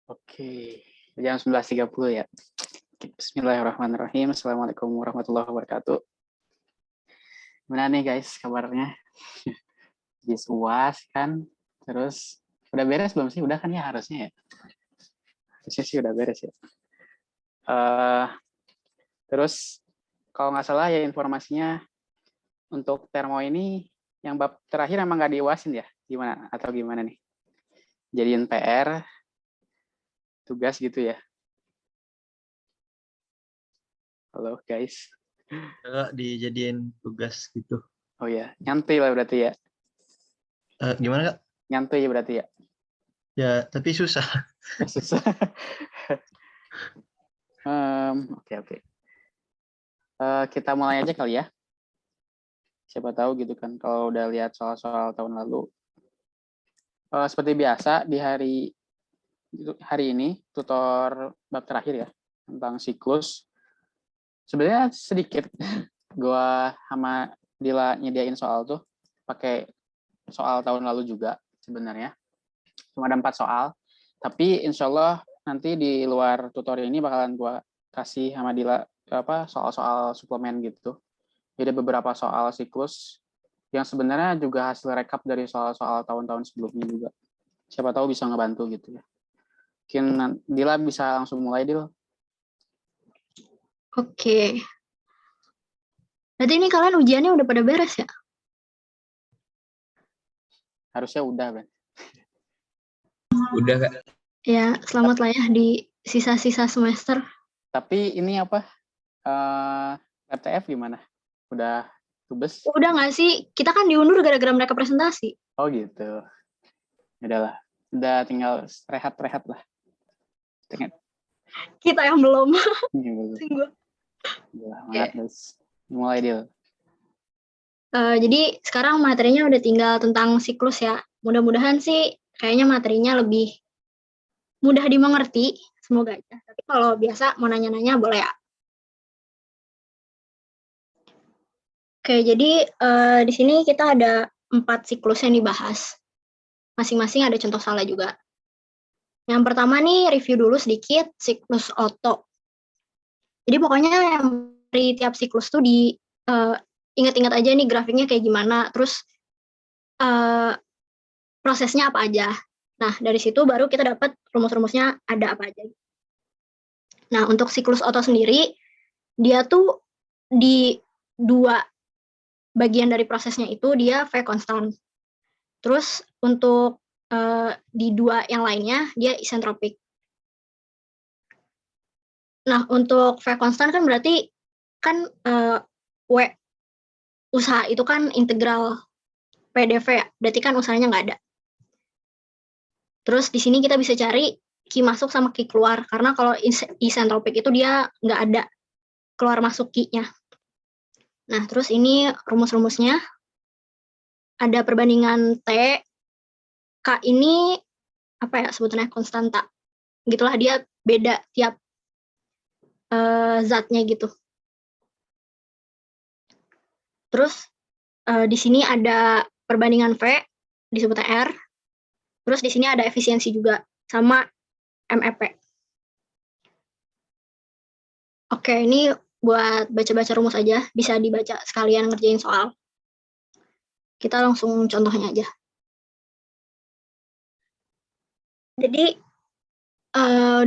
Oke, jam 11.30 ya. Bismillahirrahmanirrahim. Assalamualaikum warahmatullahi wabarakatuh. Gimana nih guys kabarnya? Habis UAS kan? Terus udah beres belum sih? Udah kan ya harusnya ya? Harusnya sih udah beres ya. Terus kalau nggak salah ya informasinya untuk termo ini yang bab terakhir emang nggak diuasin ya? Gimana? Atau gimana nih? Jadiin PR, tugas gitu ya? Halo guys. Enggak dijadiin tugas gitu. Oh ya, nyantai lah berarti ya? Gimana Kak? Nyantai berarti ya? Ya, tapi susah. Susah. Oke. Kita mulai aja kali ya. Siapa tahu gitu kan kalau udah lihat soal-soal tahun lalu. Seperti biasa di hari ini tutor bab terakhir ya tentang siklus. Sebenarnya sedikit gua sama Dila nyediain soal tuh pakai soal tahun lalu juga sebenarnya. Cuma ada 4 soal. Tapi insya Allah nanti di luar tutorial ini bakalan gua kasih sama Dila soal-soal suplemen gitu. Jadi beberapa soal siklus yang sebenarnya juga hasil rekap dari soal-soal tahun-tahun sebelumnya juga. Siapa tahu bisa ngebantu gitu ya. Mungkin Dila bisa langsung mulai, Dil. Oke. Berarti ini kalian ujiannya udah pada beres ya? Harusnya udah, Ben. Udah Kak. Ya, selamat lah ya di sisa-sisa semester. Tapi ini apa? RTF gimana? Udah tubes? Udah nggak sih? Kita kan diundur gara-gara mereka presentasi. Oh gitu. Udahlah. Udah tinggal rehat-rehat lah. Kita yang belum. Gila, semangat guys. Mulai, Dil. Jadi sekarang materinya udah tinggal tentang siklus ya. Mudah-mudahan sih kayaknya materinya lebih mudah dimengerti. Semoga aja. Tapi kalau biasa mau nanya-nanya boleh ya. Oke, jadi di sini kita ada 4 siklus yang dibahas. Masing-masing ada contoh salah juga. Yang pertama nih review dulu sedikit siklus Otto. Jadi pokoknya yang dari tiap siklus tuh ingat-ingat aja nih grafiknya kayak gimana, terus prosesnya apa aja. Nah, dari situ baru kita dapat rumus-rumusnya ada apa aja. Nah, untuk siklus Otto sendiri, dia tuh di 2 bagian dari prosesnya itu dia V konstan. Terus untuk di 2 yang lainnya dia isentropik. Nah, untuk V konstan kan berarti kan W usaha itu kan integral PDV ya, berarti kan usahanya nggak ada. Terus di sini kita bisa cari Q masuk sama Q keluar, karena kalau isentropik itu dia nggak ada keluar masuk Q-nya. Nah, terus ini rumus-rumusnya. Ada perbandingan T, K ini apa ya sebutannya konstanta. Gitulah dia beda tiap zatnya gitu. Terus di sini ada perbandingan V disebutnya R. Terus di sini ada efisiensi juga sama MEP. Oke, ini buat baca-baca rumus aja, bisa dibaca sekalian ngerjain soal. Kita langsung contohnya aja. Jadi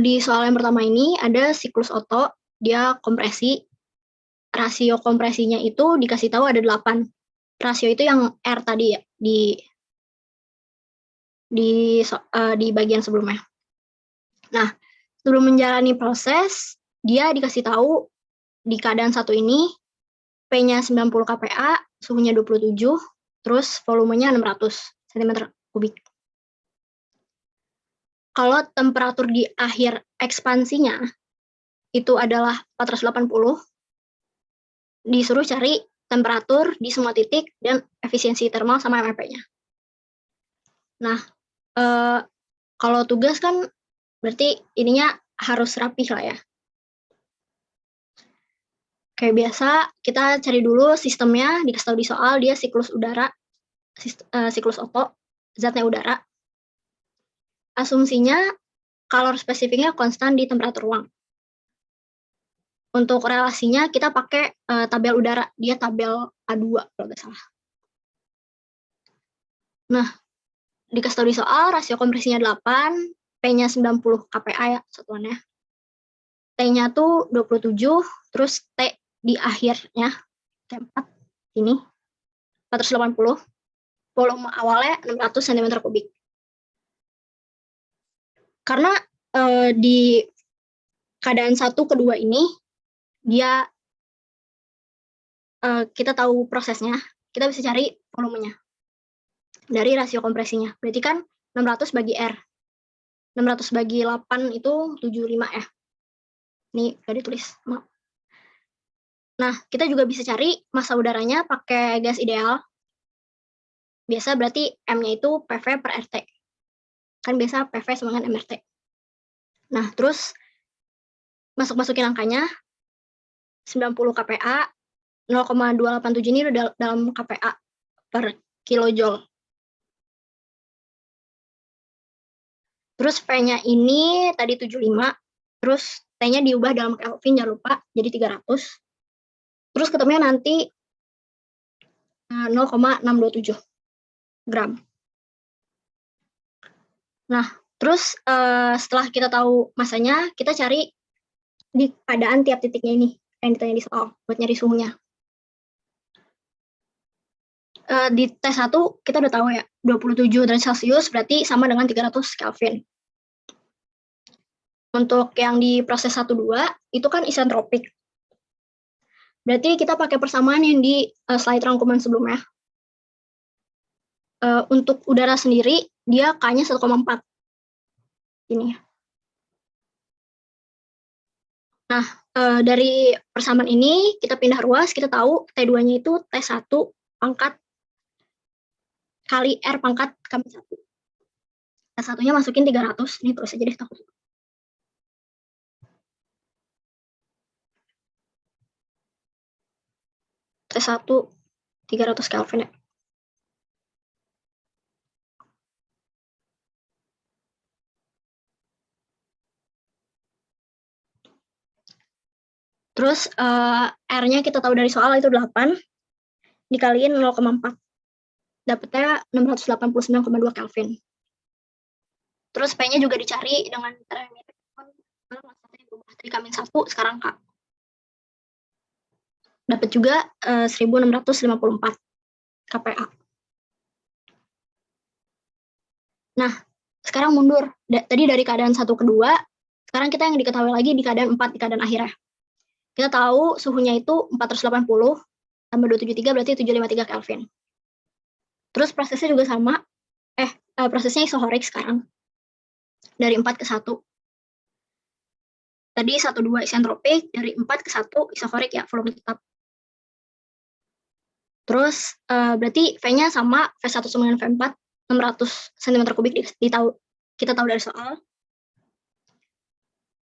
di soal yang pertama ini ada siklus Otto, dia kompresi. Rasio kompresinya itu dikasih tahu ada 8. Rasio itu yang R tadi ya, di bagian sebelumnya. Nah, sebelum menjalani proses, dia dikasih tahu di keadaan satu ini, P-nya 90 kPa, suhunya 27, terus volumenya 600 cm3. Kalau temperatur di akhir ekspansinya itu adalah 480, disuruh cari temperatur di semua titik dan efisiensi termal sama MEP-nya. Nah, kalau tugas kan berarti ininya harus rapih lah ya. Kayak biasa, kita cari dulu sistemnya, dikasih tahu di soal, dia siklus udara, siklus Otto, zatnya udara. Asumsinya kalor spesifiknya konstan di temperatur ruang. Untuk relasinya kita pakai tabel udara, dia tabel A2 kalau nggak salah. Nah, dikasih tahu di soal rasio kompresinya 8, P-nya 90 kPa ya satuannya. T-nya tuh 27, terus T di akhirnya T4 ini 480, volume awalnya 600 cm3. Karena di keadaan 1 ke 2 ini dia kita tahu prosesnya, kita bisa cari volumenya dari rasio kompresinya. Berarti kan 600 bagi R. 600 bagi 8 itu 75 ya. Ini udah ditulis. Maaf. Nah, kita juga bisa cari massa udaranya pakai gas ideal. Biasa berarti M-nya itu PV per RT. Kan biasa PV sama dengan MRT. Nah, terus masukin angkanya 90 kPa, 0,287 ini udah dalam kPa per kilojoule. Terus V-nya ini tadi 75, terus T-nya diubah dalam Kelvin, jangan lupa, jadi 300. Terus ketemunya nanti 0,627 gram. Nah, terus setelah kita tahu masanya, kita cari di keadaan tiap titiknya ini yang ditanya di soal buat nyari suhunya. Di T1 kita udah tahu ya, 27 derajat Celcius berarti sama dengan 300 Kelvin. Untuk yang di proses 1-2 itu kan isentropik. Berarti kita pakai persamaan yang di slide rangkuman sebelumnya. Untuk udara sendiri dia K-nya 1,4. Ini. Nah, dari persamaan ini kita pindah ruas, kita tahu T2-nya itu T1 pangkat kali R pangkat kami 1. T1-nya masukin 300, ini terus aja deh takut. T1 300 Kelvin ya. Terus R-nya kita tahu dari soal itu 8 dikaliin 0,4. Dapatnya 689,2 Kelvin. Terus P-nya juga dicari dengan cara yang mirip. Tadi K-1 sekarang K. Dapat juga 1654 kPa. Nah, sekarang mundur. Tadi dari keadaan 1 ke 2, sekarang kita yang diketahui lagi di keadaan 4 di keadaan akhirnya. Kita tahu suhunya itu 480 tambah 273 berarti 753 Kelvin. Terus prosesnya juga sama. Prosesnya isohorik sekarang. Dari 4 ke 1. Tadi 1-2 isentropik, dari 4 ke 1 isohorik ya, volume tetap. Terus berarti V-nya sama, V1 sama dengan V4, 600 cm3 kita tahu dari soal.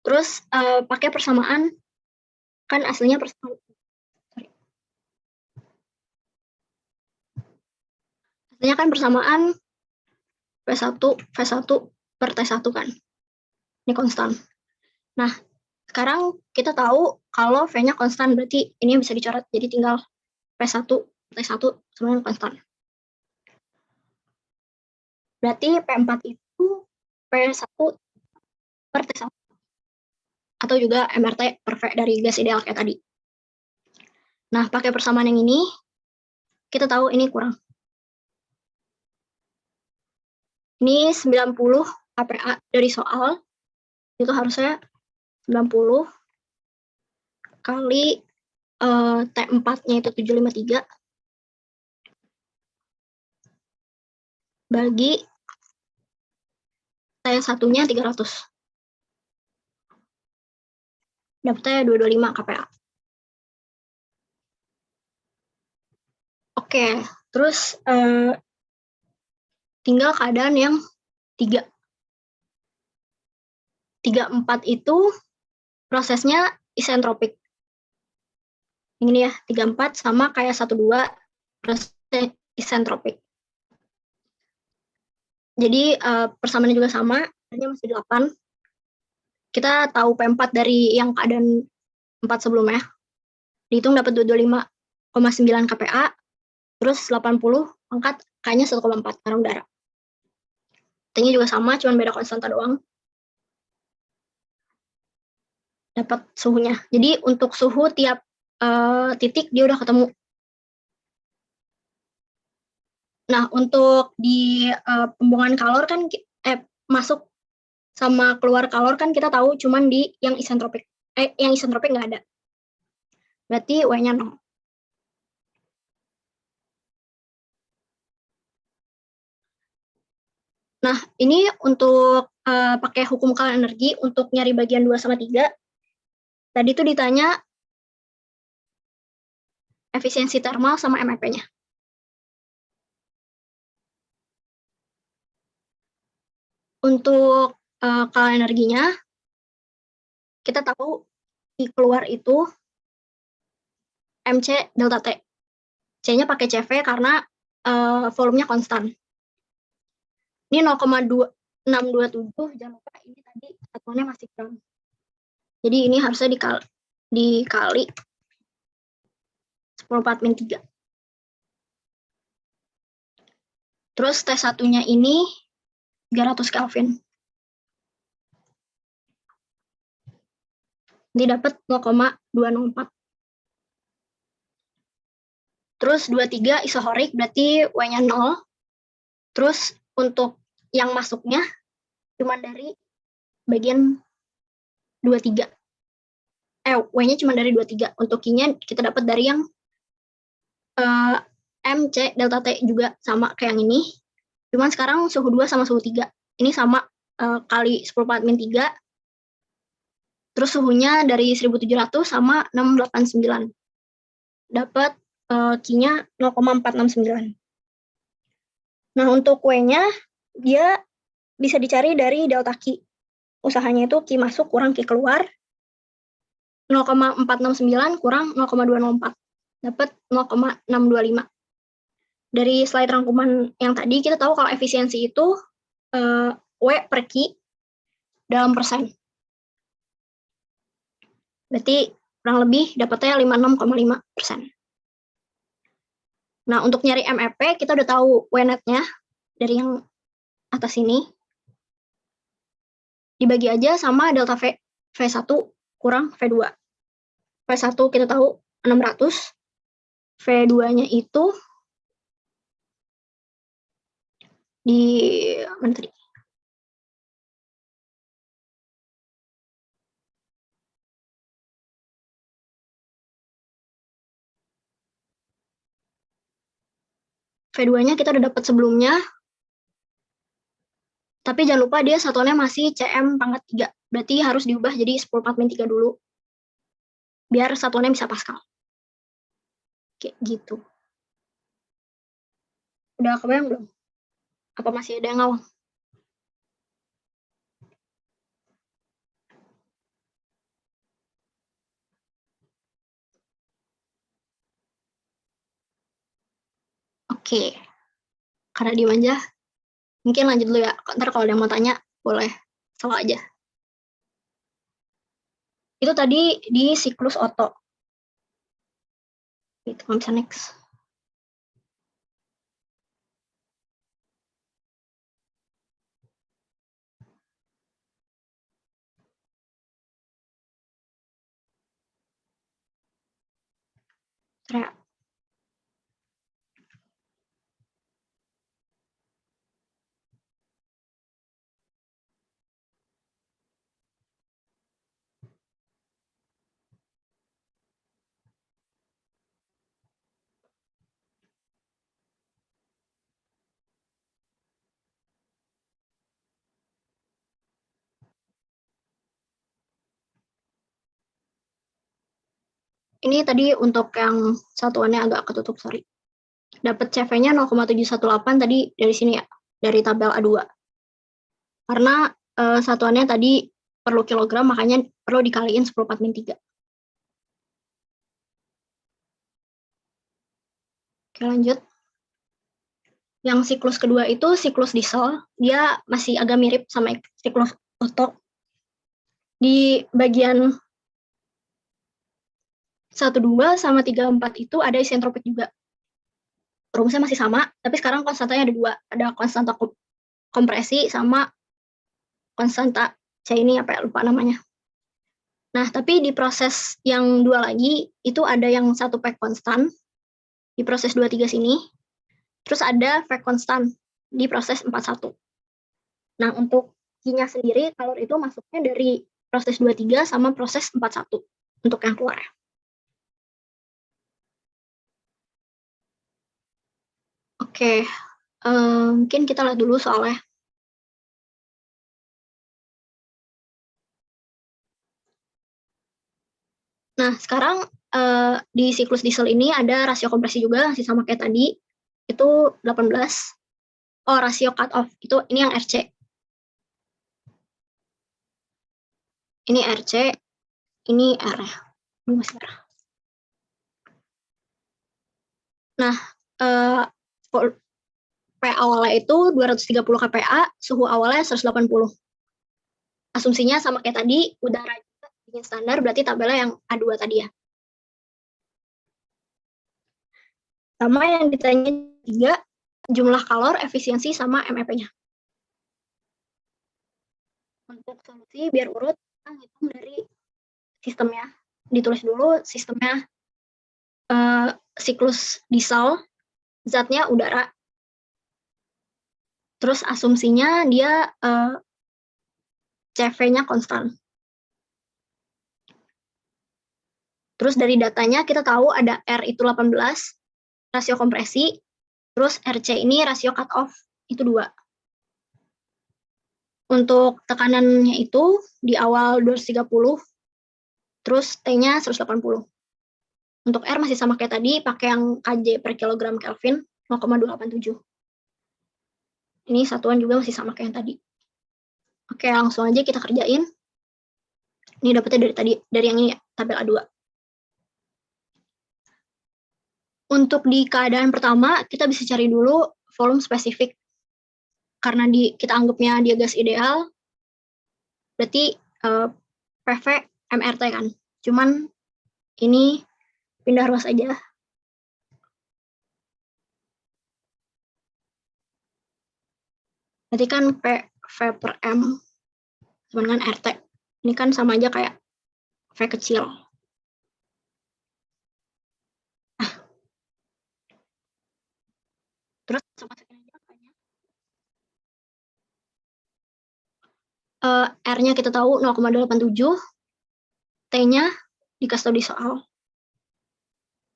Terus pakai persamaan, kan aslinya persamaan. Aslinya kan persamaan V1 per T1 kan. Ini konstan. Nah, sekarang kita tahu kalau V-nya konstan, berarti ini bisa dicoret, jadi tinggal P1, T1 sama dengan konstan. Berarti P4 itu P1 per T1. Atau juga MRT per V dari gas ideal kayak tadi. Nah, pakai persamaan yang ini, kita tahu ini kurang. Ini 90 kPa dari soal, itu harusnya 90 kali T4-nya itu 753 bagi T1-nya 300. Dapatnya 225 kPa. Oke, terus tinggal keadaan yang 3. 3-4 itu prosesnya isentropik. Ini ya, 3-4 sama kayak 1-2 prosesnya isentropik. Jadi persamaannya juga sama, ini masih 8. kita tahu P4 dari yang keadaan 4 sebelumnya. Dihitung dapat 225,9 kPa, terus 80 angkat K-nya 1,4 karena udara. T-nya juga sama, cuma beda konstanta doang. Dapat suhunya. Jadi untuk suhu tiap titik dia udah ketemu. Nah, untuk di pembuangan kalor kan masuk sama keluar kalor kan kita tahu cuman di yang isentropik. Yang isentropik nggak ada. Berarti W-nya 0. Nah, ini untuk pakai hukum Kal energi untuk nyari bagian 2 sama 3. Tadi tuh ditanya efisiensi termal sama MEP-nya. Untuk Kal energinya, kita tahu di keluar itu MC delta T. C-nya pakai CV karena volumenya konstan. Ini 0,627, jangan lupa ini tadi satuannya masih gram. Jadi ini harusnya dikali 10⁻⁻3. Terus T1-nya ini 300 Kelvin. Nanti dapat 0,204. Terus 23 isohorik berarti W-nya 0. Terus untuk yang masuknya cuma dari bagian 23. W-nya cuma dari 23. Untuk Q-nya kita dapat dari yang MC delta T juga sama kayak yang ini. Cuman sekarang suhu 2 sama suhu 3. Ini sama kali 10⁻⁻3. Terus suhunya dari 1700 sama 689. Dapat Q-nya 0,469. Nah, untuk W-nya, dia bisa dicari dari delta Q. Usahanya itu Q masuk kurang Q keluar, 0,469 kurang 0,204. Dapat 0,625. Dari slide rangkuman yang tadi, kita tahu kalau efisiensi itu W per Q dalam persen. Berarti kurang lebih dapatnya 56,5%. Nah, untuk nyari MEP, kita udah tahu W-net-nya dari yang atas ini. Dibagi aja sama delta V. V1 kurang V2. V1 kita tahu 600. V2-nya itu di mana tadi? V2-nya kita udah dapat sebelumnya. Tapi jangan lupa dia satuannya masih CM pangkat 3. Berarti harus diubah jadi 10⁻⁻3 dulu. Biar satuannya bisa Pascal. Kayak gitu. Udah kebayang belum? Apa masih ada yang ngawang? Oke. Karena diem aja, mungkin lanjut dulu ya. Ntar kalau ada yang mau tanya, boleh selalu aja. Itu tadi di siklus Otto. Itu nggak bisa next. Kayak ini tadi untuk yang satuannya agak ketutup, sorry. Dapat CV-nya 0,718 tadi dari sini ya, dari tabel A2. Karena satuannya tadi perlu kilogram, makanya perlu dikaliin 10⁻⁻3. Oke, lanjut. Yang siklus kedua itu siklus diesel, dia masih agak mirip sama siklus Otto. Di bagian 1,2 sama 3,4 itu ada isentropik juga. Rumusnya masih sama, tapi sekarang konstantanya ada 2. Ada konstanta kompresi sama konstanta C ini apa ya, lupa namanya. Nah, tapi di proses yang 2 lagi, itu ada yang 1 P konstan di proses 23 sini, terus ada V konstan di proses 41. Nah, untuk Q-nya sendiri, kalor itu masuknya dari proses 23 sama proses 41 untuk yang keluar. Oke, mungkin kita lihat dulu soalnya. Nah, sekarang di siklus diesel ini ada rasio kompresi juga, masih sama kayak tadi, itu 18. Oh, rasio cut off, ini yang RC. Ini RC, ini R ya. Nah, P awalnya itu 230 kPa, suhu awalnya 180. Asumsinya sama kayak tadi, udara juga dingin standar, berarti tabelnya yang A2 tadi ya. Sama yang ditanya 3, jumlah kalor, efisiensi, sama MEP-nya. Untuk solusi, biar urut, kita ngitung dari sistemnya. Ditulis dulu sistemnya siklus diesel, zatnya udara. Terus asumsinya dia CV-nya konstan. Terus dari datanya kita tahu ada R itu 18, rasio kompresi, terus RC ini rasio cut off, itu 2. Untuk tekanannya itu di awal 230, terus T-nya 180. Untuk R masih sama kayak tadi, pakai yang kJ per kilogram Kelvin, 0,287. Ini satuan juga masih sama kayak yang tadi. Oke, langsung aja kita kerjain. Ini dapetnya dari yang ini ya, tabel A2. Untuk di keadaan pertama, kita bisa cari dulu volume spesifik. Karena kita anggapnya dia gas ideal, berarti PV MRT kan. Cuman ini pindah ruas aja. Berarti kan PV per M sama dengan RT. Ini kan sama aja kayak V kecil. Terus masukin aja angkanya. R-nya kita tahu 0,87, T-nya dikasih tahu di soal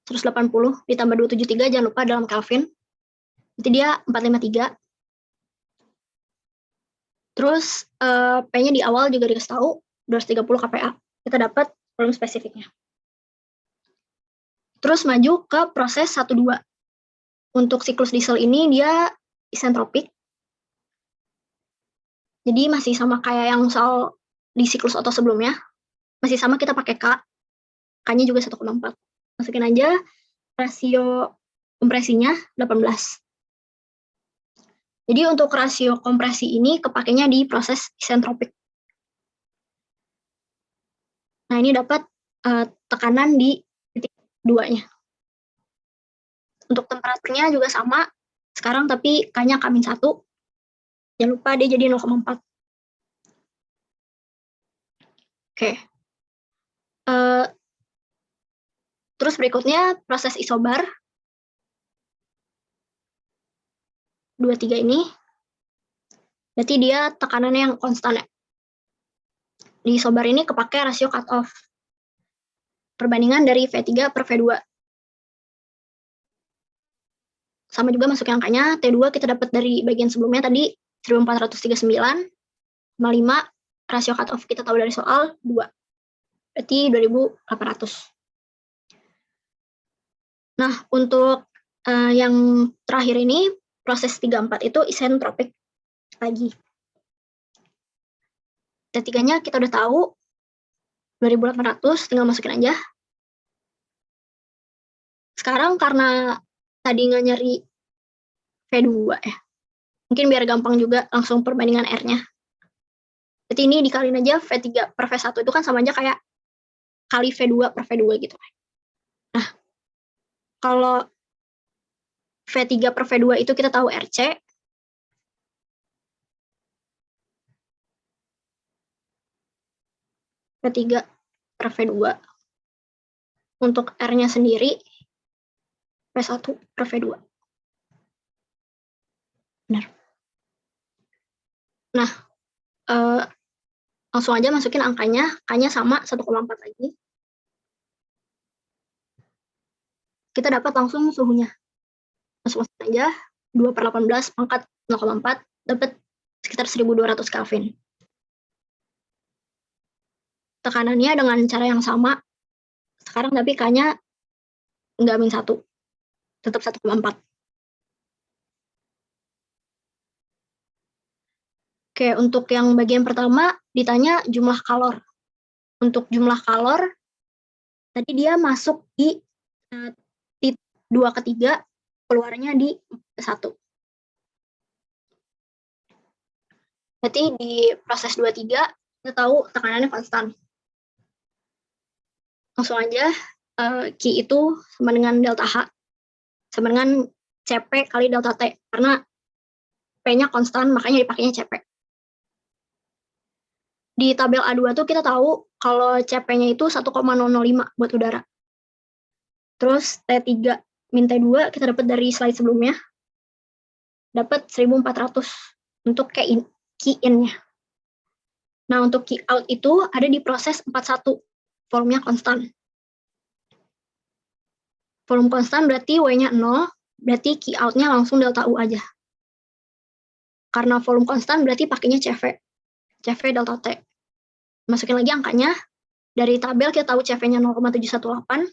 180 ditambah 273, jangan lupa dalam Kelvin. Berarti dia 453. Terus P-nya di awal juga dikasih tahu 230 kPa. Kita dapat volume spesifiknya. Terus maju ke proses 1,2. Untuk siklus diesel ini dia isentropik. Jadi masih sama kayak yang soal di siklus Otto sebelumnya. Masih sama kita pakai K. K-nya juga 1,4. Masukin aja rasio kompresinya 18. Jadi untuk rasio kompresi ini kepakainya di proses isentropik. Nah, ini dapat tekanan di titik 2-nya. Untuk temperaturnya juga sama sekarang, tapi K-nya K-1. Jangan lupa dia jadi 0,4. Oke. Terus berikutnya proses isobar. 23 ini. Berarti dia tekanannya yang konstan ya. Di isobar ini kepake rasio cut off. Perbandingan dari V3 per V2. Sama juga masukin angkanya, T2 kita dapat dari bagian sebelumnya tadi 1439, 5, rasio cut off kita tahu dari soal 2. Berarti 2800. Nah, untuk yang terakhir ini, proses 3,4 itu isentropik lagi. T3-nya kita udah tahu, 2800, tinggal masukin aja. Sekarang karena tadi nggak nyari V2 ya, mungkin biar gampang juga langsung perbandingan R-nya. Berarti ini dikaliin aja V3 per V1 itu kan sama aja kayak kali V2 per V2 gitu. Nah, kalau V3 per V2 itu kita tahu RC. V3 per V2. Untuk R-nya sendiri, V1 per V2. Benar. Nah, langsung aja masukin angkanya. K-nya sama 1,4 lagi. Kita dapat langsung suhunya. Masukin aja 2/18 pangkat 0,4, dapat sekitar 1200 Kelvin. Tekanannya dengan cara yang sama. Sekarang tapi K-nya nggak -1, tetap 1,4. Oke, untuk yang bagian pertama ditanya jumlah kalor. Untuk jumlah kalor, tadi dia masuk di 2 ke 3, keluarnya di 1. Berarti di proses 2-3, kita tahu tekanannya konstan. Langsung aja, Q itu sama dengan delta H, sama dengan CP kali delta T, karena P-nya konstan, makanya dipakainya CP. Di tabel A2 tuh kita tahu kalau CP-nya itu 1,005 buat udara. Terus T3 min T2 kita dapat dari slide sebelumnya. Dapat 1400 untuk Q-in-nya. Nah, untuk Q-out itu ada di proses 41. Volumenya konstan. Volume konstan berarti W-nya 0, berarti Q-out-nya langsung delta U aja. Karena volume konstan berarti pakainya CV. CV delta T. Masukin lagi angkanya. Dari tabel kita tahu CV-nya 0,718.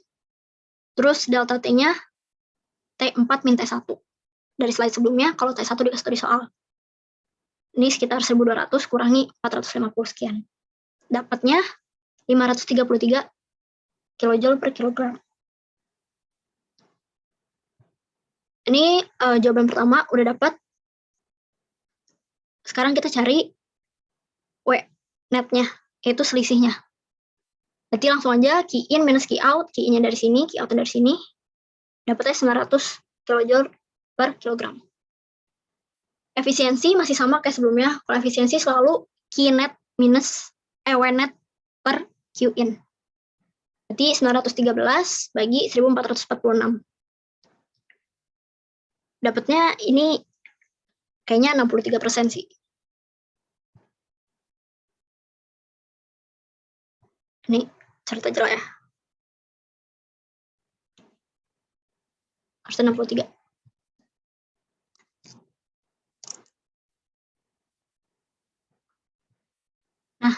Terus delta T-nya T4 min T1. Dari slide sebelumnya, kalau T1 dikasih di soal. Ini sekitar 1200 kurangi 450 sekian. Dapatnya 533 kJ per kilogram. Ini jawaban pertama udah dapat. Sekarang kita cari W netnya, yaitu selisihnya. Berarti langsung aja Q-in minus Q-out, Q-in-nya dari sini, Q-out-nya dari sini. Dapatnya 900 kJ per kilogram. Efisiensi masih sama kayak sebelumnya. Kalau efisiensi selalu Q-net minus W-net per Q-in. Berarti 913 bagi 1446. Dapatnya ini kayaknya 63% sih. Ini cerita jelas ya. Harusnya 63. Nah,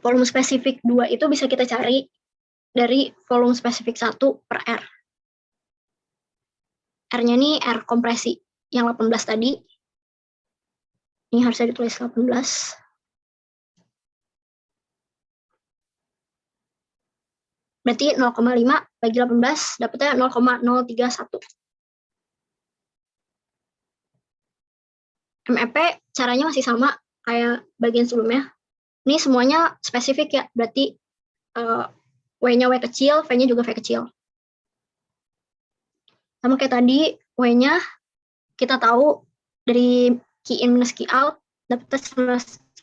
volume spesifik 2 itu bisa kita cari dari volume spesifik 1 per R. R-nya ini R kompresi yang 18 tadi. Ini harusnya ditulis 18. Berarti 0,5 bagi 18 dapatnya 0,031. MEP caranya masih sama kayak bagian sebelumnya. Ini semuanya spesifik ya, berarti W-nya W kecil, V-nya juga V kecil. Sama kayak tadi, W-nya kita tahu dari Q-in minus Q-out, dapatnya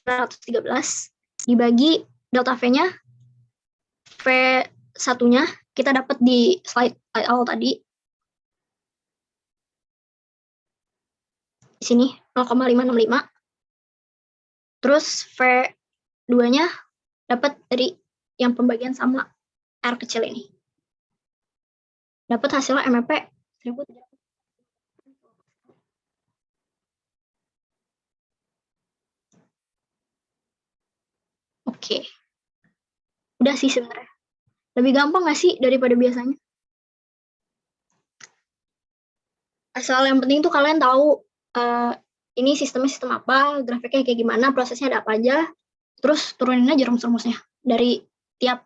913, dibagi delta V-nya, V1-nya kita dapat di slide awal tadi. Di sini 0,565. Terus V2-nya dapat dari yang pembagian sama R kecil ini. Dapat hasilnya MEP 1300. Oke. Udah sih sebenarnya. Lebih gampang nggak sih daripada biasanya? Asal yang penting tuh kalian tahu ini sistemnya sistem apa, grafiknya kayak gimana, prosesnya ada apa aja, terus turunin aja rumus-rumusnya dari 1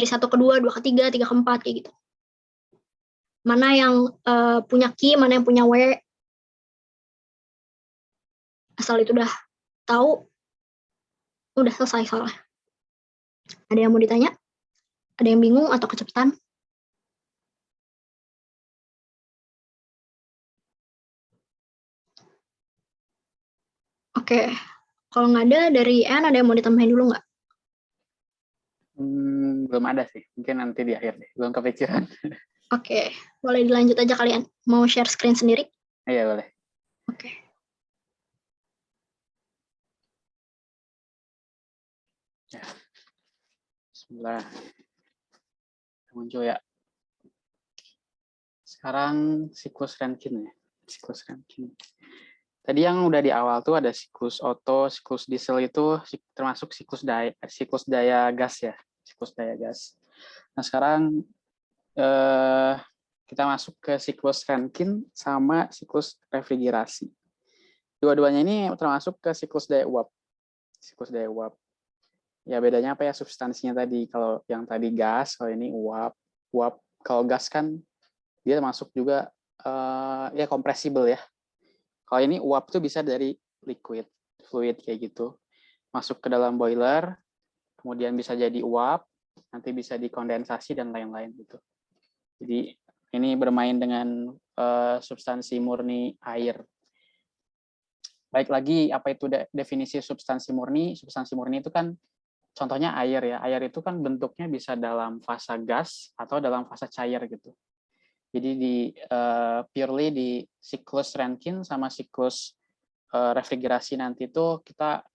ke 2, 2 ke 3, 3 ke 4 kayak gitu. Mana yang punya Q, mana yang punya W. Asal itu udah tahu, udah selesai soalnya. Ada yang mau ditanya? Ada yang bingung atau kecepatan? Oke, kalau nggak ada dari Anne, ada yang mau ditambahin dulu nggak? Belum ada sih, mungkin nanti di akhir deh, belum kepikiran. Oke, boleh dilanjut aja kalian. Mau share screen sendiri? Iya boleh. Oke. Ya. Bismillah. Muncul ya. Sekarang siklus Rankine ya. Siklus Rankine. Tadi yang udah di awal tuh ada siklus Otto, siklus diesel itu termasuk siklus daya gas ya, siklus daya gas. Nah sekarang kita masuk ke siklus Rankine sama siklus refrigerasi. Dua-duanya ini termasuk ke siklus daya uap. Siklus daya uap. Ya bedanya apa ya substansinya tadi? Kalau yang tadi gas, kalau ini uap. Uap kalau gas kan dia masuk juga ya kompresibel ya. Kalau ini uap tuh bisa dari liquid, fluid kayak gitu. Masuk ke dalam boiler, kemudian bisa jadi uap, nanti bisa dikondensasi dan lain-lain gitu. Jadi ini bermain dengan substansi murni air. Baik lagi, apa itu definisi substansi murni? Substansi murni itu kan contohnya air ya. Air itu kan bentuknya bisa dalam fase gas atau dalam fase cair gitu. Jadi purely di siklus Rankine sama siklus refrigerasi nanti itu kita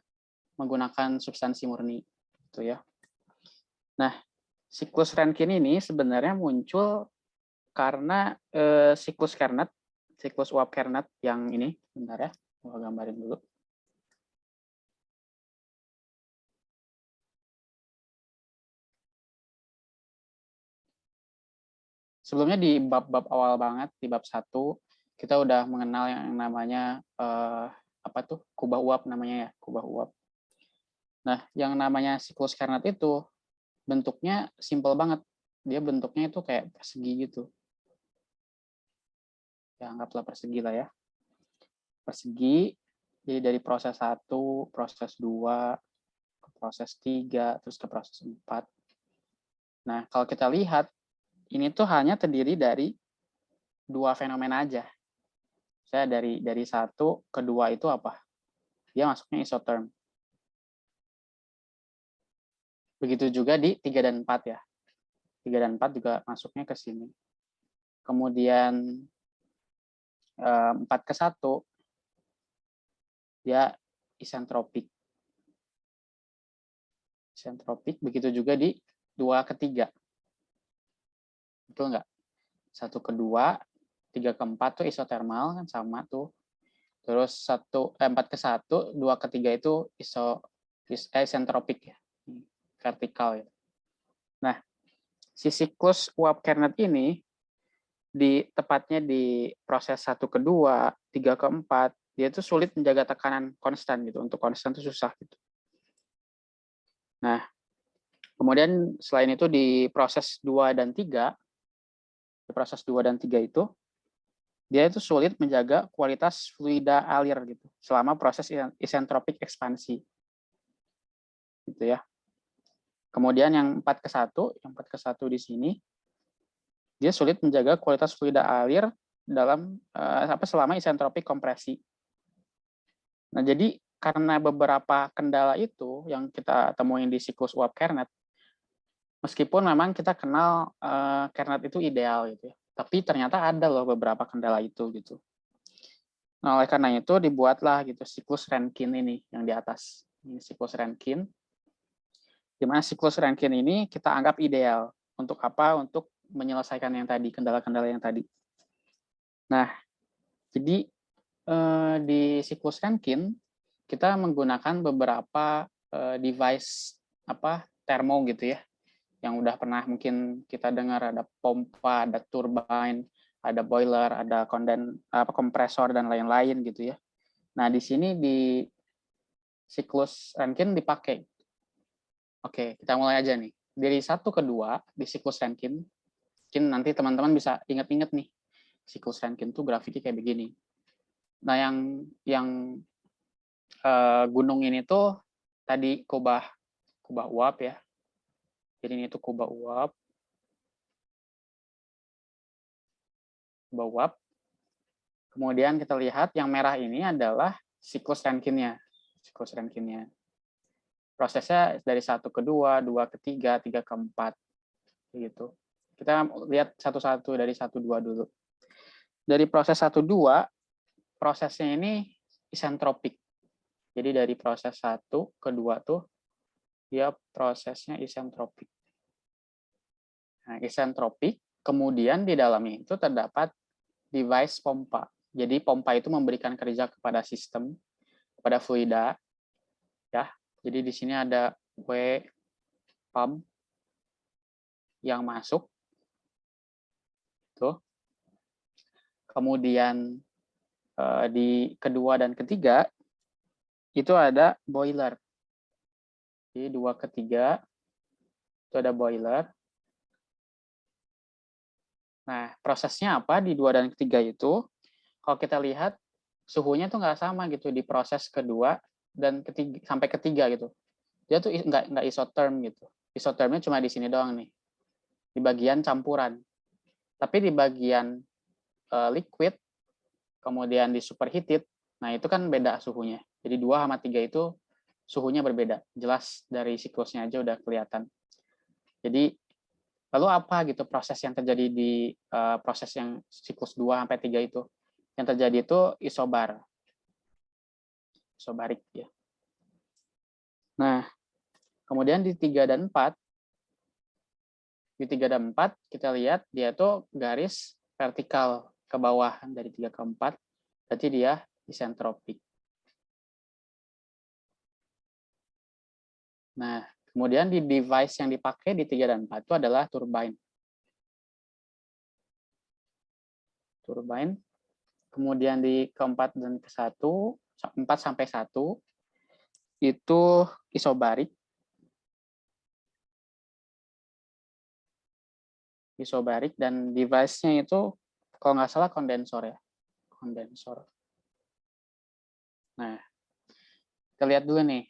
menggunakan substansi murni gitu ya. Nah, siklus Rankine ini sebenarnya muncul karena siklus Carnot, siklus uap Carnot yang ini, bentar ya, gua gambarin dulu. Sebelumnya di bab-bab awal banget, di bab 1, kita udah mengenal yang namanya apa tuh? Kubah uap namanya ya, kubah uap. Nah, yang namanya siklus Carnot itu bentuknya simple banget. Dia bentuknya itu kayak persegi gitu. Ya, anggaplah persegi lah ya. Persegi, jadi dari proses 1, proses 2, ke proses 3, terus ke proses 4. Nah, kalau kita lihat, ini tuh hanya terdiri dari 2 fenomena aja. Saya dari 1 ke 2 itu apa? Dia masuknya isotherm. Begitu juga di 3 dan 4 ya. 3 dan 4 juga masuknya ke sini. Kemudian 4 ke 1, dia isentropik. Isentropik, begitu juga di 2 ke 3. Betul nggak? 1 ke 2, 3 ke 4 tuh isotermal kan sama tuh. Terus 4 ke 1, 2 ke 3 itu isentropik ya. Vertikal ya. Nah, si siklus uap Carnot ini tepatnya di proses 1 ke 2, 3 ke 4, dia itu sulit menjaga tekanan konstan gitu. Untuk konstan itu susah gitu. Nah, kemudian selain itu di proses 2 dan 3, di proses 2 dan 3 itu dia itu sulit menjaga kualitas fluida alir gitu selama proses isentropik ekspansi. Gitu ya. Kemudian yang 4 ke 1, yang 4 ke 1 di sini dia sulit menjaga kualitas fluida alir dalam selama isentropik kompresi. Nah, jadi karena beberapa kendala itu yang kita temuin di siklus uap Carnot, meskipun memang kita kenal Carnot itu ideal gitu ya, tapi ternyata ada loh beberapa kendala itu gitu. Nah, oleh karena itu dibuatlah gitu siklus Rankine ini yang di atas. Ini siklus Rankine. Di mana siklus Rankine ini kita anggap ideal. Untuk apa? Untuk menyelesaikan yang tadi, kendala-kendala yang tadi. Nah, jadi di siklus Rankine kita menggunakan beberapa device termo gitu ya, yang udah pernah mungkin kita dengar, ada pompa, ada turbine, ada boiler, ada kompresor dan lain-lain gitu ya. Nah, di sini di siklus Rankine dipakai. Oke, kita mulai aja nih. Dari 1 ke 2 di siklus Rankine, mungkin nanti teman-teman bisa ingat-ingat nih, siklus Rankine tuh grafiknya kayak begini. Nah, yang gunung ini tuh tadi kubah uap ya. Jadi ini tuh kubah uap. Kemudian kita lihat yang merah ini adalah siklus Rankinnya. Prosesnya dari 1 ke 2, 2 ke 3, 3 ke 4. Gitu. Kita lihat satu-satu dari 1, 2 dulu. Dari proses 1, 2, prosesnya ini isentropik. Jadi dari proses 1 ke 2 tuh dia prosesnya isentropik. Nah, isentropik, kemudian di dalamnya itu terdapat device pompa. Jadi pompa itu memberikan kerja kepada sistem, kepada fluida, ya. Jadi di sini ada W pump yang masuk, tuh. Kemudian di kedua dan ketiga itu ada boiler. Jadi 2 ke 3 itu ada boiler. Nah, prosesnya apa di 2 dan ketiga itu? Kalau kita lihat suhunya tuh nggak sama gitu di proses kedua dan ketiga sampai ketiga gitu. Dia tuh nggak isotherm gitu. Isothermnya cuma di sini doang nih, di bagian campuran. Tapi di bagian liquid, kemudian di superheated, nah itu kan beda suhunya. Jadi 2 sama 3 itu suhunya berbeda. Jelas dari siklusnya aja udah kelihatan. Jadi lalu apa gitu proses yang terjadi di proses yang siklus 2 sampai 3 itu? Yang terjadi itu isobarik ya. Nah, kemudian di 3 dan 4 kita lihat dia tuh garis vertikal ke bawah dari 3 ke 4, berarti dia isentropik. Nah, kemudian di device yang dipakai di 3 dan 4 itu adalah turbine. Kemudian di keempat dan ke-1, 4 sampai 1 itu isobarik. Dan device-nya itu kalau nggak salah kondensor ya. Nah, kita lihat dulu nih.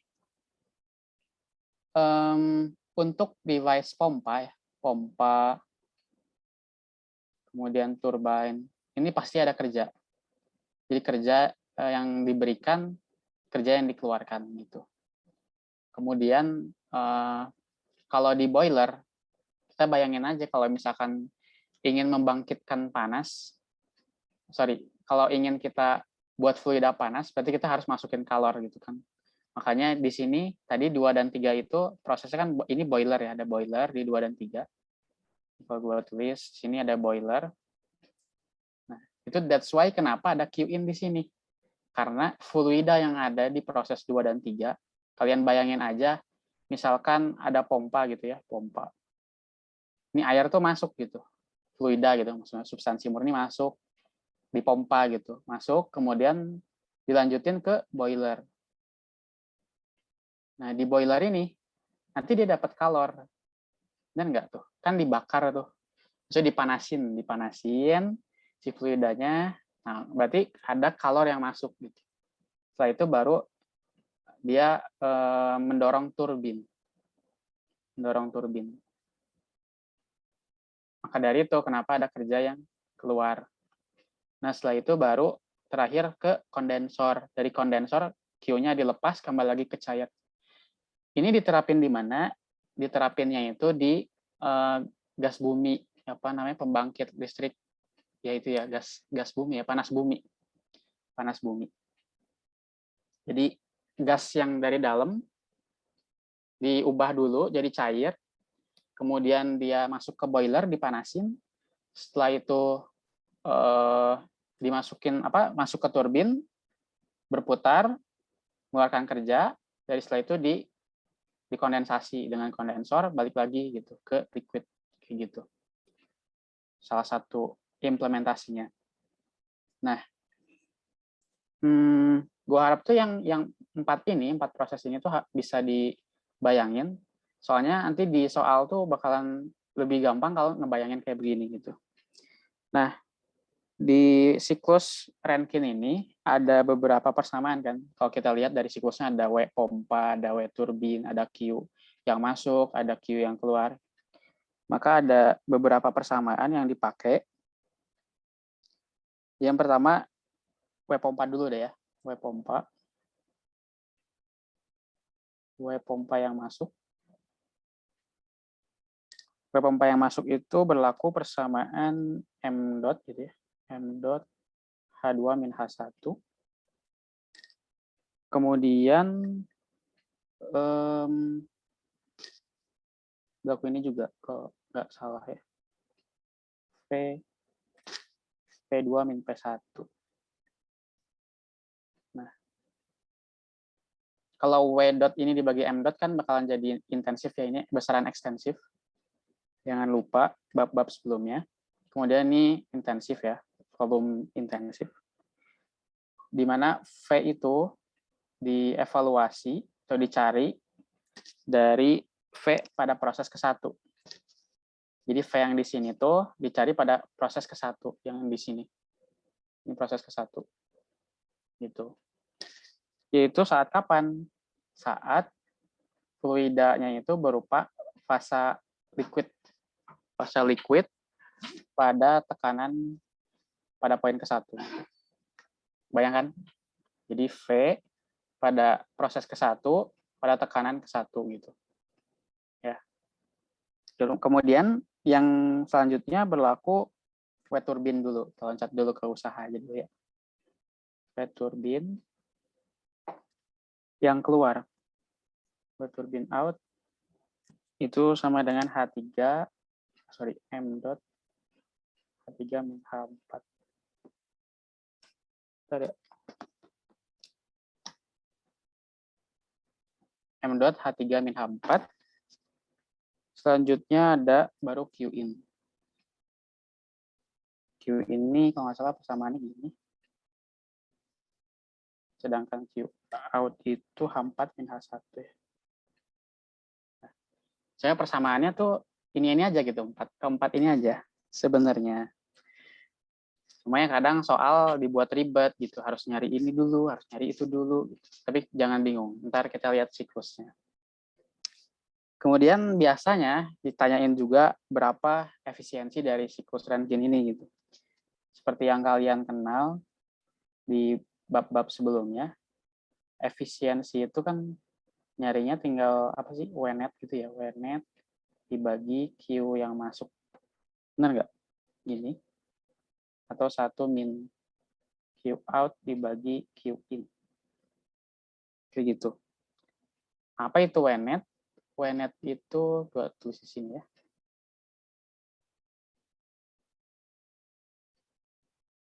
Untuk device pompa, kemudian turbine, ini pasti ada kerja. Jadi kerja yang diberikan, kerja yang dikeluarkan gitu. Kemudian kalau di boiler, kita bayangin aja kalau misalkan ingin membangkitkan panas, kalau ingin kita buat fluida panas, berarti kita harus masukin kalor gitu kan. Makanya di sini tadi 2 dan 3 itu prosesnya kan ini boiler ya, ada boiler di 2 dan 3. Kalau gue tulis sini ada boiler. Nah, itu that's why kenapa ada Q-in di sini. Karena fluida yang ada di proses 2 dan 3, kalian bayangin aja misalkan ada pompa gitu ya, pompa. Ini air tuh masuk gitu. Fluida gitu, maksudnya substansi murni masuk, dipompa gitu. Masuk, kemudian dilanjutin ke boiler. Nah, di boiler ini, nanti dia dapat kalor. Dan enggak tuh? Kan dibakar tuh. Maksudnya dipanasin si fluidanya. Nah, berarti ada kalor yang masuk gitu. Setelah itu baru dia mendorong turbin. Maka dari itu kenapa ada kerja yang keluar. Nah, setelah itu baru terakhir ke kondensor. Dari kondensor, Q-nya dilepas, kembali lagi ke cair. Ini diterapin di mana? Diterapinnya itu di gas bumi, apa namanya, pembangkit listrik, yaitu ya gas bumi ya, panas bumi. Jadi gas yang dari dalam diubah dulu jadi cair, kemudian dia masuk ke boiler, dipanasin, setelah itu masuk ke turbin, berputar, mengeluarkan kerja, dari setelah itu dikondensasi dengan kondensor, balik lagi gitu ke liquid kayak gitu. Salah satu implementasinya. Nah, gue harap tuh yang 4 proses ini tuh bisa dibayangin. Soalnya nanti di soal tuh bakalan lebih gampang kalau ngebayangin kayak begini gitu. Nah, di siklus Rankine ini ada beberapa persamaan kan. Kalau kita lihat dari siklusnya ada W pompa, ada W turbin, ada Q yang masuk, ada Q yang keluar. Maka ada beberapa persamaan yang dipakai. Yang pertama W pompa dulu deh ya. W pompa. W pompa yang masuk. W pompa yang masuk itu berlaku persamaan M dot gitu ya. M dot H2 min H1. Kemudian berlaku ini juga kalau nggak salah ya. P2 min P1. Nah, kalau W dot ini dibagi M dot kan bakalan jadi intensif ya, ini besaran ekstensif. Jangan lupa bab-bab sebelumnya. Kemudian ini intensif ya, volume intensif. Di mana V itu dievaluasi atau dicari dari V pada proses ke-1. Jadi V yang di sini tuh dicari pada proses ke-1 yang di sini. Ini proses ke-1. Gitu. Yaitu saat kapan? Saat fluidanya itu berupa fase liquid. Fase liquid pada tekanan pada poin ke-1. Bayangkan. Jadi V pada proses ke-1 pada tekanan ke-1 gitu. Ya. Kemudian yang selanjutnya berlaku W turbin dulu. Kita loncat dulu ke usaha aja dulu ya. W turbin yang keluar. W turbin out itu sama dengan M dot H3 min H4. Sorry. M dot H3 min H4. Selanjutnya ada baru Q in. Q ini kalau nggak salah persamaannya gini. Sedangkan Q out itu H4 min H1 ya. Nah, saya persamaannya tuh ini aja gitu, keempat ini aja sebenarnya. Cuma ya kadang soal dibuat ribet gitu, harus nyari ini dulu, harus nyari itu dulu. Gitu. Tapi jangan bingung, ntar kita lihat siklusnya. Kemudian biasanya ditanyain juga berapa efisiensi dari siklus Rankine ini gitu. Seperti yang kalian kenal di bab-bab sebelumnya, efisiensi itu kan nyarinya tinggal apa sih, W net gitu ya, W net dibagi Q yang masuk. Benar nggak? Gini. Atau 1 min Q out dibagi Q in. Kayak gitu. Apa itu W net? W net itu, buat tulis di sini ya.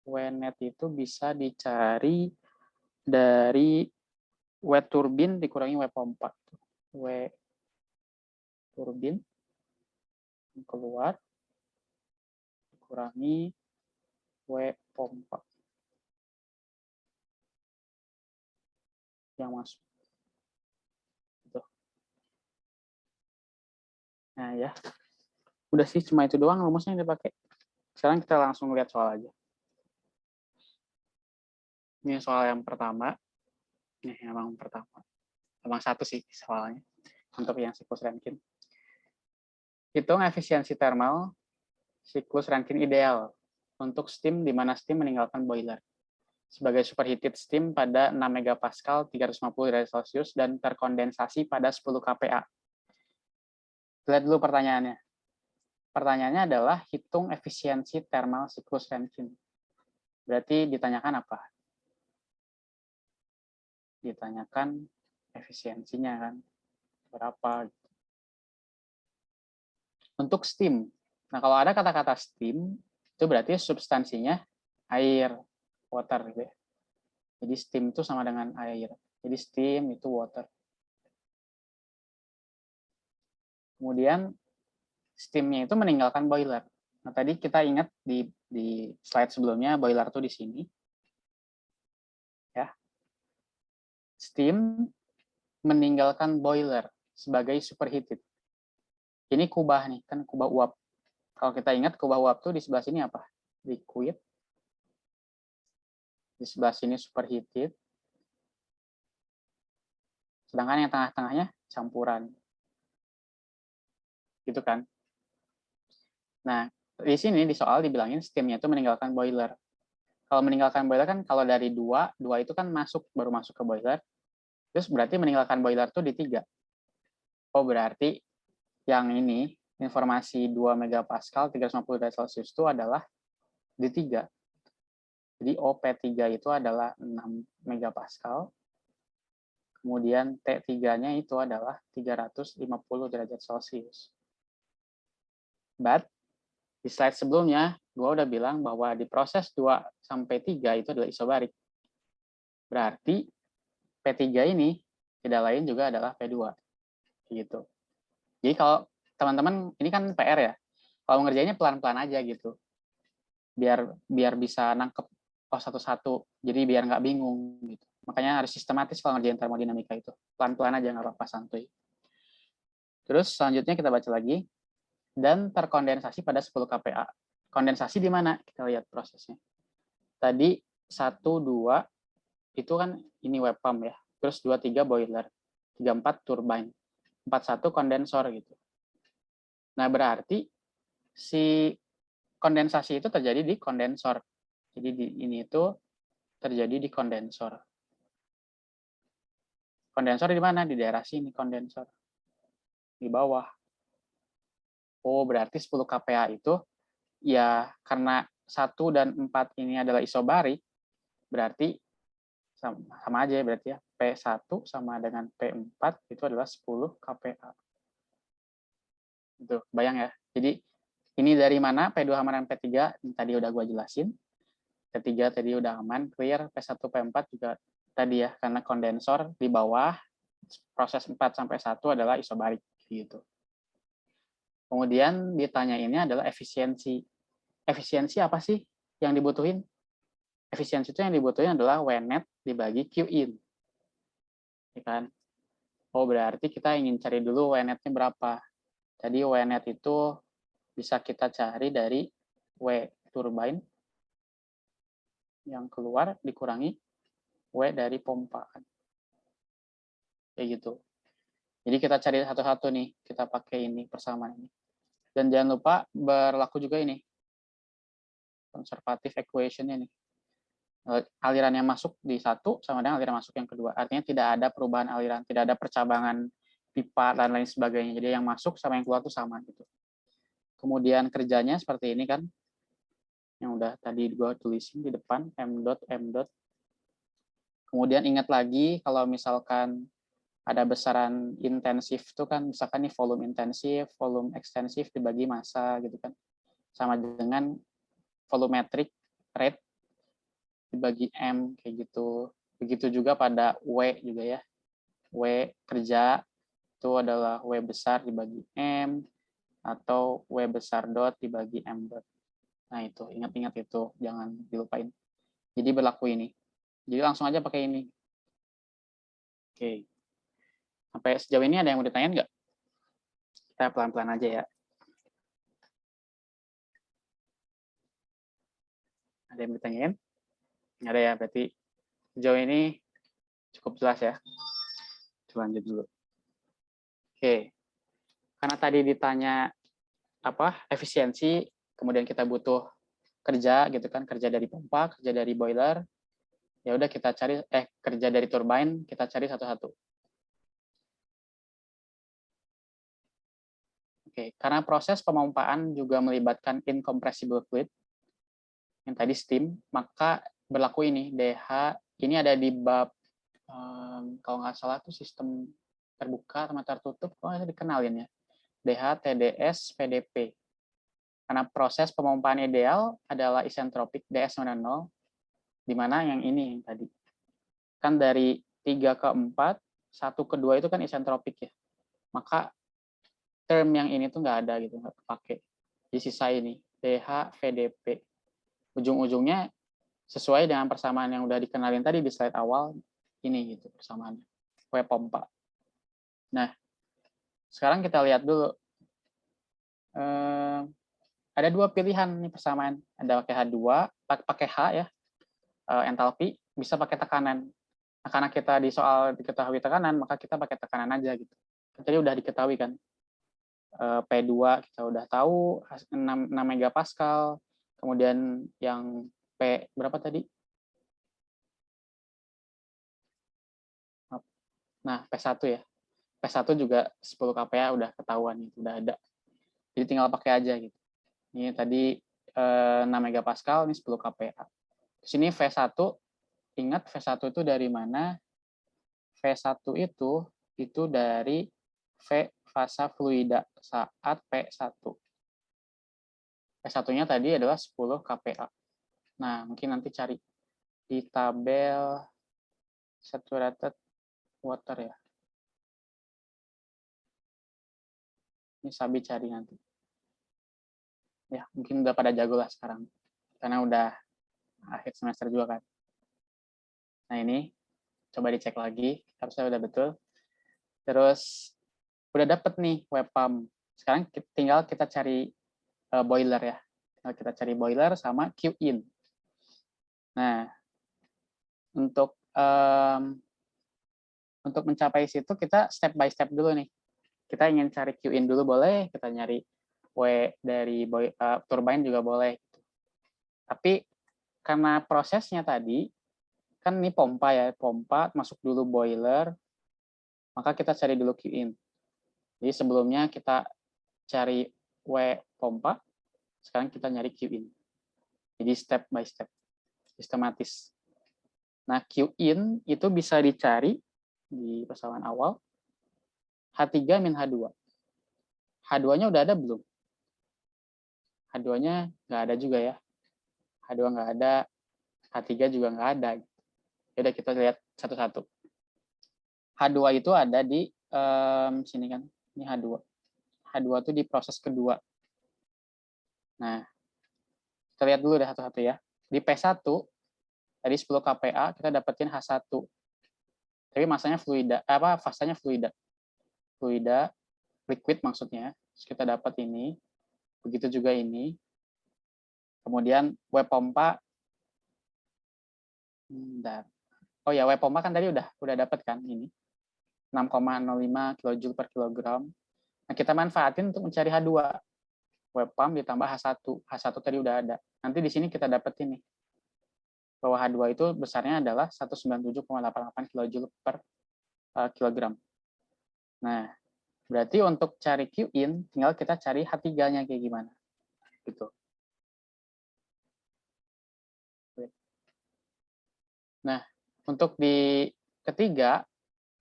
W net itu bisa dicari dari W turbin dikurangi W pompa. W turbin keluar dikurangi W pompa yang masuk. Gitu. Nah ya, udah sih cuma itu doang rumusnya yang dipakai. Sekarang kita langsung lihat soal aja. Ini soal yang pertama. Nih emang pertama. Emang satu sih soalnya untuk yang siklus Rankine. Hitung efisiensi thermal siklus Rankine ideal untuk steam di mana steam meninggalkan boiler sebagai superheated steam pada 6 MPa 350 derajat Celcius dan terkondensasi pada 10 kPa. Lihat dulu pertanyaannya. Pertanyaannya adalah hitung efisiensi thermal siklus Rankine. Berarti ditanyakan apa? Ditanyakan efisiensinya kan. Berapa? Untuk steam. Nah, kalau ada kata-kata steam, itu berarti substansinya air, water gitu ya. Jadi steam itu sama dengan air. Jadi steam itu water. Kemudian steamnya itu meninggalkan boiler. Nah, tadi kita ingat di slide sebelumnya boiler tuh di sini. Ya. Steam meninggalkan boiler sebagai superheated. Ini kubah nih, kan kubah uap. Kalau kita ingat kubah uap tuh di sebelah sini apa? Liquid. Di sebelah sini superheated. Sedangkan yang tengah-tengahnya campuran. Gitu kan. Nah, di sini di soal dibilangin steamnya itu meninggalkan boiler. Kalau meninggalkan boiler kan kalau dari 2 itu kan baru masuk ke boiler. Terus berarti meninggalkan boiler tuh di 3. Oh, berarti yang ini informasi 2 megapascal 350 derajat Celcius itu adalah di 3. Jadi OP3 itu adalah 6 megapascal. Kemudian T3-nya itu adalah 350 derajat Celcius. But di slide sebelumnya, gue udah bilang bahwa di proses 2 sampai 3 itu adalah isobarik. Berarti P3 ini tidak lain juga adalah P2. Gitu. Jadi kalau teman-teman, ini kan PR ya. Kalau ngerjainnya pelan-pelan aja gitu. Biar bisa nangkep satu-satu. Jadi biar nggak bingung gitu. Makanya harus sistematis kalau ngerjain termodinamika itu. Pelan-pelan aja, nggak apa-apa, santuy. Terus selanjutnya kita baca lagi. Dan terkondensasi pada 10 kPa. Kondensasi di mana? Kita lihat prosesnya. Tadi 1, 2, itu kan ini web pump ya. Terus 2, 3 boiler. 3, 4 turbine. 4, 1 kondensor gitu. Nah, berarti si kondensasi itu terjadi di kondensor. Jadi ini itu terjadi di kondensor. Kondensor di mana? Di daerah sini kondensor. Di bawah. Oh, berarti 10 kPa itu ya karena 1 dan 4 ini adalah isobarik, berarti sama aja berarti ya. P1 sama dengan P4 itu adalah 10 kPa. Itu, bayang ya. Jadi ini dari mana? P2 sama dengan P3 yang tadi udah gue jelasin. P3 tadi udah aman, clear. P1, P4 juga tadi ya, karena kondensor di bawah, proses 4 sampai 1 adalah isobarik gitu. Kemudian ditanyainnya adalah efisiensi. Efisiensi apa sih yang dibutuhin? Efisiensi itu yang dibutuhin adalah W net dibagi Q in. Ya kan? Oh, berarti kita ingin cari dulu W net-nya berapa. Jadi W net itu bisa kita cari dari W turbine yang keluar dikurangi W dari pompa. Kayak gitu. Jadi kita cari satu-satu nih, kita pakai ini persamaan ini. Dan jangan lupa berlaku juga ini, conservative equation-nya nih. Aliran yang masuk di satu sama dengan aliran masuk yang kedua. Artinya tidak ada perubahan aliran, tidak ada percabangan pipa dan lain sebagainya. Jadi yang masuk sama yang keluar itu sama gitu. Kemudian kerjanya seperti ini kan, yang udah tadi gue tulisin di depan, M dot. Kemudian ingat lagi kalau misalkan ada besaran intensif itu kan, misalkan nih volume intensif, volume ekstensif dibagi massa gitu kan. Sama dengan volumetric rate dibagi M kayak gitu. Begitu juga pada W juga ya. W kerja itu adalah W besar dibagi M atau W besar dot dibagi M dot. Nah itu, ingat-ingat itu, jangan dilupain. Jadi berlaku ini. Jadi langsung aja pakai ini. Oke. Sampai sejauh ini ada yang mau ditanyain nggak? Kita pelan-pelan aja ya. Ada yang ditanyain? Nggak ada ya, berarti sejauh ini cukup jelas ya. Coba lanjut dulu. Oke. Karena tadi ditanya efisiensi, kemudian kita butuh kerja gitu kan, kerja dari pompa, kerja dari boiler. Ya udah kita cari kerja dari turbine, kita cari satu-satu. Oke, karena proses pemompaan juga melibatkan incompressible fluid, yang tadi steam, maka berlaku ini, DH, ini ada di bab, kalau nggak salah itu sistem terbuka sama tertutup, kalau dikenalin ya, DH, TDS, PDP. Karena proses pemompaan ideal adalah isentropik, DS sama 0, di mana yang ini yang tadi. Kan dari 3 ke 4, 1 ke 2 itu kan isentropik ya. Maka term yang ini tuh nggak ada gitu, nggak kepake. Di sisa ini, DH, VDP. Ujung-ujungnya sesuai dengan persamaan yang udah dikenalin tadi di slide awal, ini gitu persamaannya. W pompa. Nah, sekarang kita lihat dulu. Ada dua pilihan nih persamaan. Ada pakai H2, pakai H ya. entalpi bisa pakai tekanan. Nah, karena kita di soal diketahui tekanan, maka kita pakai tekanan aja gitu. Tadi udah diketahui kan. P2 kita udah tahu 6 megapascal. Kemudian yang P berapa tadi? Nah, P1 ya. P1 juga 10 kPa udah ketahuan gitu, udah ada. Jadi tinggal pakai aja gitu. Ini tadi 6 megapascal, ini 10 kPa. Di sini V1, ingat V1 itu dari mana? V1 itu dari V fasa fluida saat P1. P1-nya tadi adalah 10 kPa. Nah, mungkin nanti cari di tabel saturated water ya. Ini Sabi cari nanti. Ya, mungkin udah pada jago lah sekarang. Karena udah akhir semester juga kan. Nah, ini coba dicek lagi. Harusnya udah betul. Terus udah dapet nih web pump. Sekarang tinggal kita cari boiler ya. Tinggal kita cari boiler sama Q-in. Nah, untuk mencapai situ kita step by step dulu nih. Kita ingin cari Q-in dulu boleh, kita nyari W dari turbine juga boleh. Tapi karena prosesnya tadi, kan ini pompa ya, pompa masuk dulu boiler, maka kita cari dulu Q-in. Jadi sebelumnya kita cari W pompa, sekarang kita nyari Q-in. Jadi step by step, sistematis. Nah, Q-in itu bisa dicari di persamaan awal, H3 min H2. H2-nya udah ada belum? H2-nya nggak ada juga ya. H2 nggak ada, H3 juga nggak ada. Yaudah kita lihat satu-satu. H2 itu ada di sini kan, ini H2. H2 itu di proses kedua. Nah, kita lihat dulu deh satu-satu ya. Di P1, tadi 10 kPa, kita dapetin H1. Tapi masanya fluida, fasanya fluida. Fluida, liquid maksudnya. Terus kita dapat ini. Begitu juga ini. Kemudian W pompa. Oh ya, W pompa kan tadi udah dapat kan ini. 6,05 kJ per kilogram. Nah, kita manfaatin untuk mencari H2. W pump ditambah H1. H1 tadi udah ada. Nanti di sini kita dapetin nih. Bahwa H2 itu besarnya adalah 197,88 kJ per kilogram. Nah, berarti untuk cari Q-in, tinggal kita cari H3-nya kayak gimana. Gitu. Nah, untuk di ketiga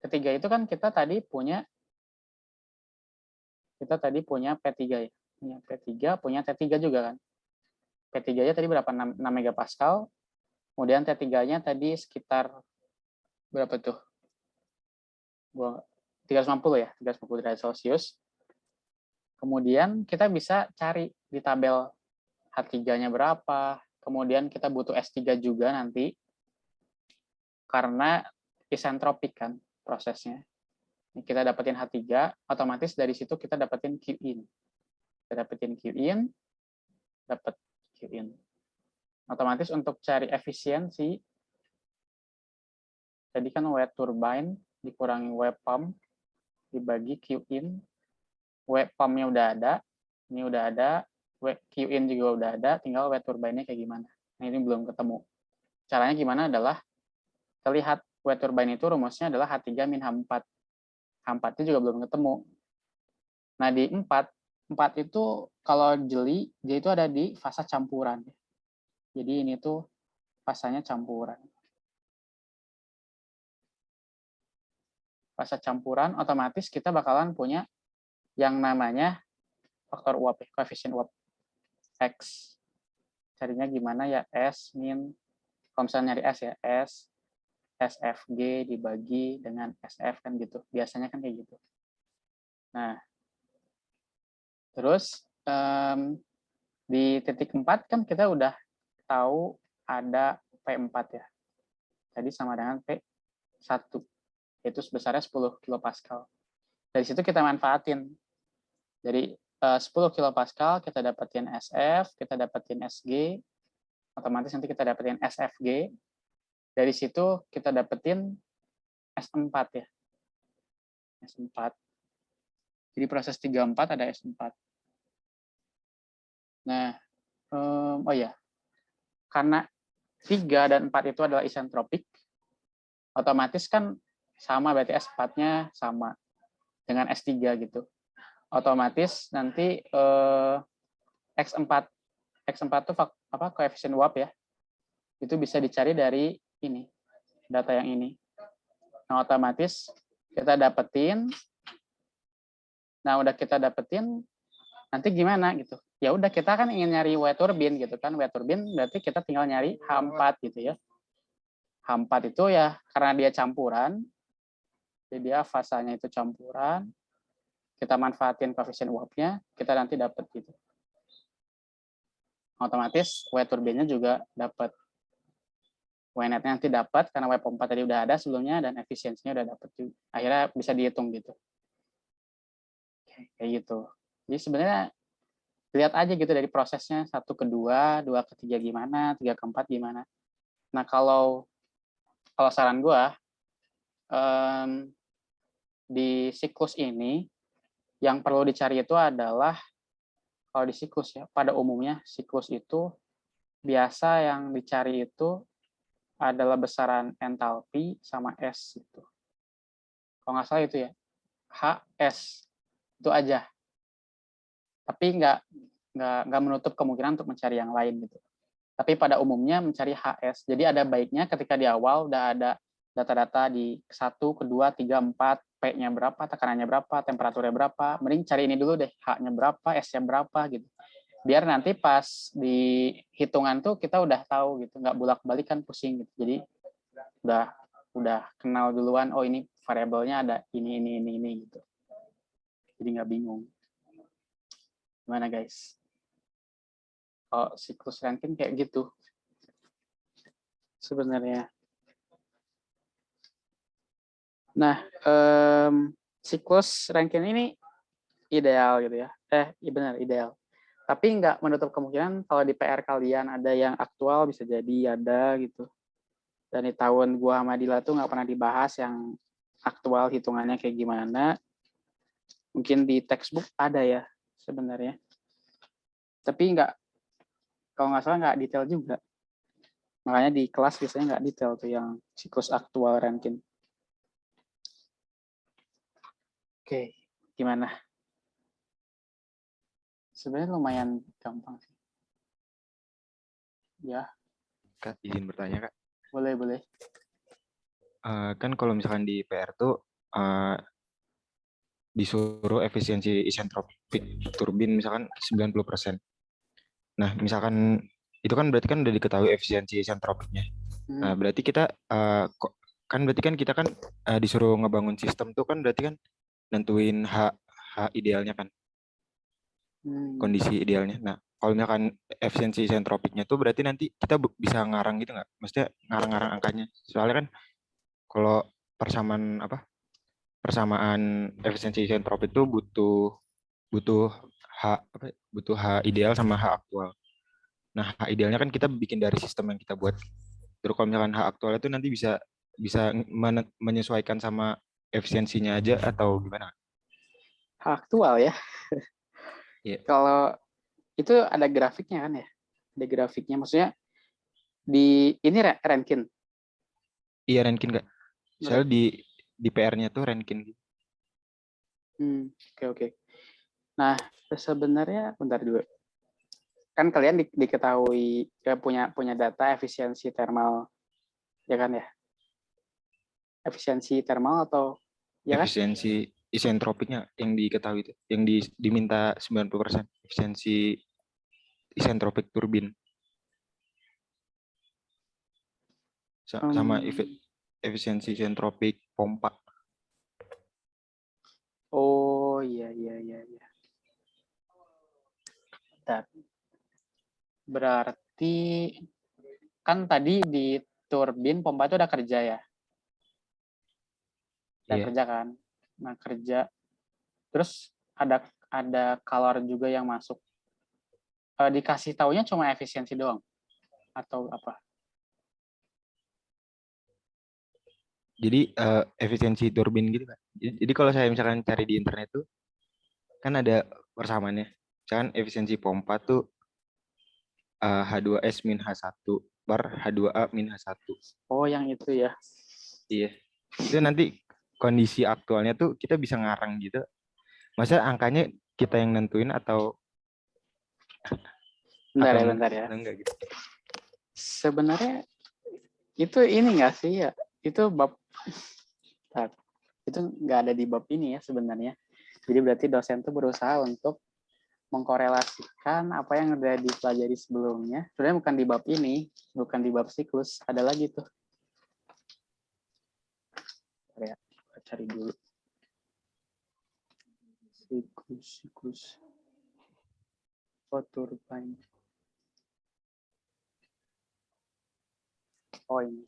itu kan kita tadi punya P3 ya. Punya P3, punya T3 juga kan. P3-nya tadi berapa? 6 megapascal. Kemudian T3-nya tadi sekitar berapa tuh? 350 ya, 350 derajat Celcius. Kemudian kita bisa cari di tabel H3-nya berapa. Kemudian kita butuh S3 juga nanti. Karena isentropik kan prosesnya. Kita dapetin H3, otomatis dari situ kita dapetin Q-in. Kita dapetin Q-in, dapat Q-in. Otomatis untuk cari efisiensi, tadi kan W turbine dikurangi W pump, dibagi Q-in. W pump-nya udah ada, ini udah ada, Q-in juga udah ada, tinggal W turbine-nya kayak gimana. Nah, ini belum ketemu. Caranya gimana adalah, terlihat W turbine itu rumusnya adalah H3 min H4. H4 itu juga belum ketemu. Nah, di 4 itu kalau jeli, dia itu ada di fasa campuran. Jadi ini tuh fasanya campuran. Fasa campuran, otomatis kita bakalan punya yang namanya faktor uap, koefisien uap X. Carinya gimana ya? S min, kalau misalnya nyari S ya, S, SFG dibagi dengan SF kan gitu. Biasanya kan kayak gitu. Nah, terus di titik 4 kan kita udah tahu ada P4 ya. Tadi sama dengan P1. Yaitu sebesarnya 10 kilopascal. Dari situ kita manfaatin. Dari 10 kilopascal kita dapetin SF, kita dapetin SG, otomatis nanti kita dapetin SFG. Dari situ kita dapetin S4 ya. S4. Jadi proses 3-4 ada S4. Nah, oh ya, karena 3 dan 4 itu adalah isentropik, otomatis kan sama, berarti S4-nya sama dengan S3 gitu. Otomatis nanti X4 itu koefisien uap ya. Itu bisa dicari dari ini, data yang ini. Nah, otomatis kita dapetin. Nah, udah kita dapetin, nanti gimana gitu. Ya udah, kita kan ingin nyari W turbin gitu kan. W turbin berarti kita tinggal nyari H4 gitu ya. H4 itu ya karena dia campuran, jadi dia fasanya itu campuran, kita manfaatin koefisien uapnya, kita nanti dapat gitu. Otomatis W turbinnya juga dapat. W-net-nya nanti dapat karena W pompa tadi udah ada sebelumnya dan efisiensinya udah dapat juga. Akhirnya bisa dihitung gitu. Kayak gitu. Jadi sebenarnya lihat aja gitu dari prosesnya, 1 ke 2, 2 ke 3 gimana, 3 ke 4 gimana. Nah, kalau saran gue, di siklus ini yang perlu dicari itu adalah, kalau di siklus ya, pada umumnya siklus itu biasa yang dicari itu adalah besaran entalpi sama S gitu. Kalau nggak salah itu ya, HS itu aja. Tapi nggak menutup kemungkinan untuk mencari yang lain gitu. Tapi pada umumnya mencari HS. Jadi ada baiknya ketika di awal udah ada data-data di 1, kedua, 3, 4, P-nya berapa, tekanannya berapa, temperaturnya berapa. Mending cari ini dulu deh, H-nya berapa, S-nya berapa gitu. Biar nanti pas di hitungan tuh kita udah tahu gitu, nggak bolak-balik kan pusing gitu. Jadi udah kenal duluan, oh ini variabelnya ada ini gitu. Jadi nggak bingung. Gimana guys? Oh, siklus Rankine kayak gitu sebenarnya. Nah, siklus Rankine ini ideal gitu ya. Benar ideal. Tapi nggak menutup kemungkinan kalau di PR kalian ada yang aktual, bisa jadi ada gitu. Dan di tahun gua sama Dila tuh nggak pernah dibahas yang aktual hitungannya kayak gimana. Mungkin di textbook ada ya sebenarnya. Tapi kalau nggak salah nggak detail juga. Makanya di kelas biasanya nggak detail tuh yang siklus aktual Rankine. Oke, gimana? Sebenarnya lumayan gampang sih. Ya. Kak, izin bertanya, Kak. Boleh. Kan kalau misalkan di PR tuh disuruh efisiensi isentropik turbin misalkan 90%. Nah, misalkan itu kan berarti kan udah diketahui efisiensi isentropiknya. Nah, berarti kita kita kan disuruh ngebangun sistem tuh kan berarti kan nentuin H idealnya kan. Kondisi idealnya. Nah, kalau misalkan efisiensi isentropiknya tuh berarti nanti kita bisa ngarang gitu nggak? Maksudnya ngarang-ngarang angkanya. Soalnya kan kalau persamaan efisiensi isentropik itu butuh H ideal sama H aktual. Nah, H idealnya kan kita bikin dari sistem yang kita buat. Terus kalau misalkan H aktual itu nanti bisa menyesuaikan sama efisiensinya aja atau gimana? H aktual ya. Yeah. Kalau itu ada grafiknya kan ya? Ada grafiknya, maksudnya di ini Rankine. Iya, Rankine nggak? Soalnya di PR-nya tuh Rankine. Oke. Nah, sebenarnya bentar dulu. Kan kalian diketahui punya data efisiensi thermal, ya kan ya? Efisiensi thermal atau ya kan? Efisiensi isentropiknya yang diketahui itu, yang diminta 90% efisiensi isentropik turbin. Sama efisiensi isentropik pompa. Oh iya. Bentar. Berarti kan tadi di turbin pompa itu udah kerja ya? Udah kerja kan? Nah, kerja. Terus ada kalor juga yang masuk. Dikasih taunya cuma efisiensi doang? Atau apa? Jadi efisiensi turbin gitu kan. Jadi kalau saya misalkan cari di internet tuh kan ada persamaannya. Misalkan efisiensi pompa tuh H2S min H1 per H2A min H1. Oh, yang itu ya. Iya. Itu nanti kondisi aktualnya tuh kita bisa ngarang gitu. Masa angkanya kita yang nentuin atau Bentar ya. enggak gitu. Sebenarnya itu ini nggak sih ya? Itu bab Bentar. Itu nggak ada di bab ini ya sebenarnya. Jadi berarti dosen tuh berusaha untuk mengkorelasikan apa yang udah dipelajari sebelumnya. Sebenarnya bukan di bab ini, bukan di bab siklus. Ada lagi tuh. Bentar ya, kita cari dulu. Siklus. Oh, turbine. Oh, ini.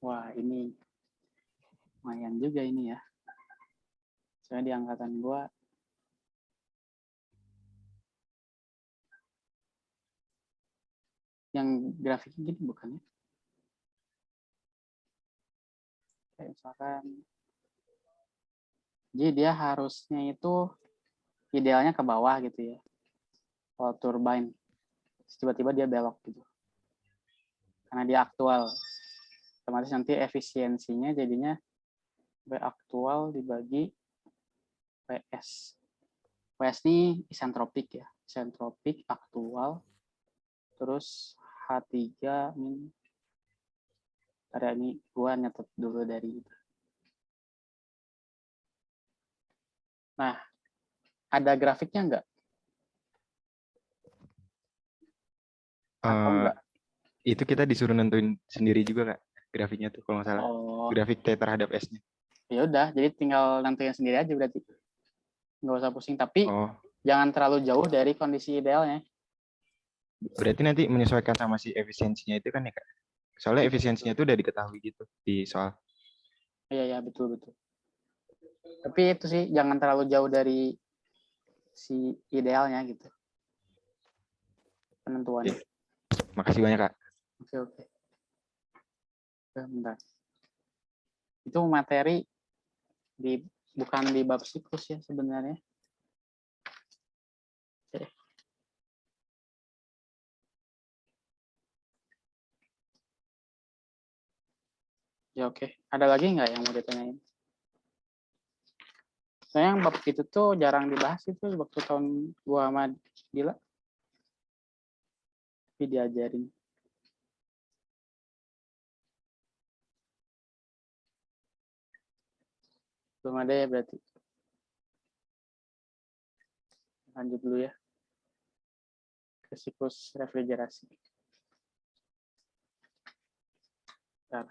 Wah, ini lumayan juga ini ya. Soalnya di angkatan gua yang grafiknya gini bukan ya? Kayak misalkan, jadi dia harusnya itu idealnya ke bawah gitu ya. Kalau turbine, tiba-tiba dia belok gitu. Karena dia aktual. Otomatis nanti efisiensinya jadinya V aktual dibagi PS. PS ini isentropik ya. Isentropik aktual. Terus H3 min. Bentar ya, ini gua nyatet dulu dari itu. Nah, ada grafiknya nggak? Atau enggak? Itu kita disuruh nentuin sendiri juga Kak, grafiknya tuh kalau nggak salah. Oh, Grafik T terhadap S-nya. ya udah, jadi tinggal nentuin sendiri aja berarti. Nggak usah pusing, tapi Oh, jangan terlalu jauh dari kondisi idealnya. berarti nanti menyesuaikan sama si efisiensinya itu kan ya Kak? Soalnya Iya, efisiensinya itu udah diketahui gitu di soal. iya, betul. Tapi itu sih, jangan terlalu jauh dari si idealnya gitu, penentuannya. Makasih banyak Kak. Oke. Bentar. Itu materi bukan di bab siklus ya sebenarnya. Oke. Ya oke. Ada lagi nggak yang mau ditanyain? Soalnya yang bab itu tuh jarang dibahas itu waktu tahun gua sama Dila. Tapi diajarin. Belum ada ya berarti. Lanjut dulu ya. Ke siklus refrigerasi. Bentar.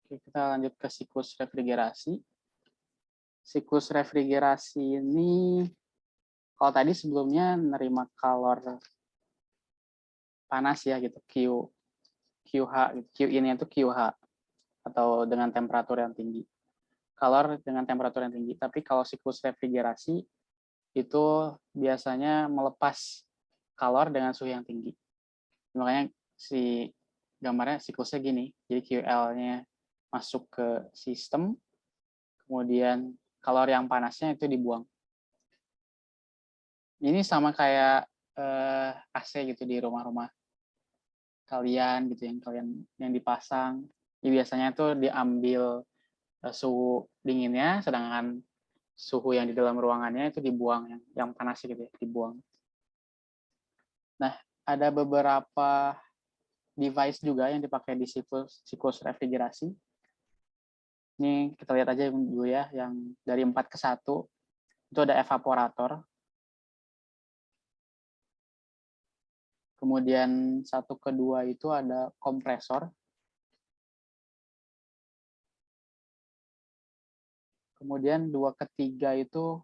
Oke, kita lanjut ke siklus refrigerasi. Siklus refrigerasi ini, kalau tadi sebelumnya nerima kalor panas ya gitu, QH, Q ini itu QH atau dengan temperatur yang tinggi. Kalor dengan temperatur yang tinggi. Tapi kalau siklus refrigerasi itu biasanya melepas kalor dengan suhu yang tinggi. Makanya si gambarnya siklusnya gini. Jadi QL-nya masuk ke sistem, kemudian kalor yang panasnya itu dibuang. Ini sama kayak AC gitu di rumah-rumah kalian gitu yang dipasang. Jadi biasanya itu diambil suhu dinginnya, sedangkan suhu yang di dalam ruangannya itu dibuang, yang panas gitu ya, dibuang. Nah, ada beberapa device juga yang dipakai di siklus refrigerasi. Ini kita lihat aja dulu ya, yang dari 4 ke 1 itu ada evaporator. Kemudian 1 ke 2 itu ada kompresor. Kemudian 2 ke 3 itu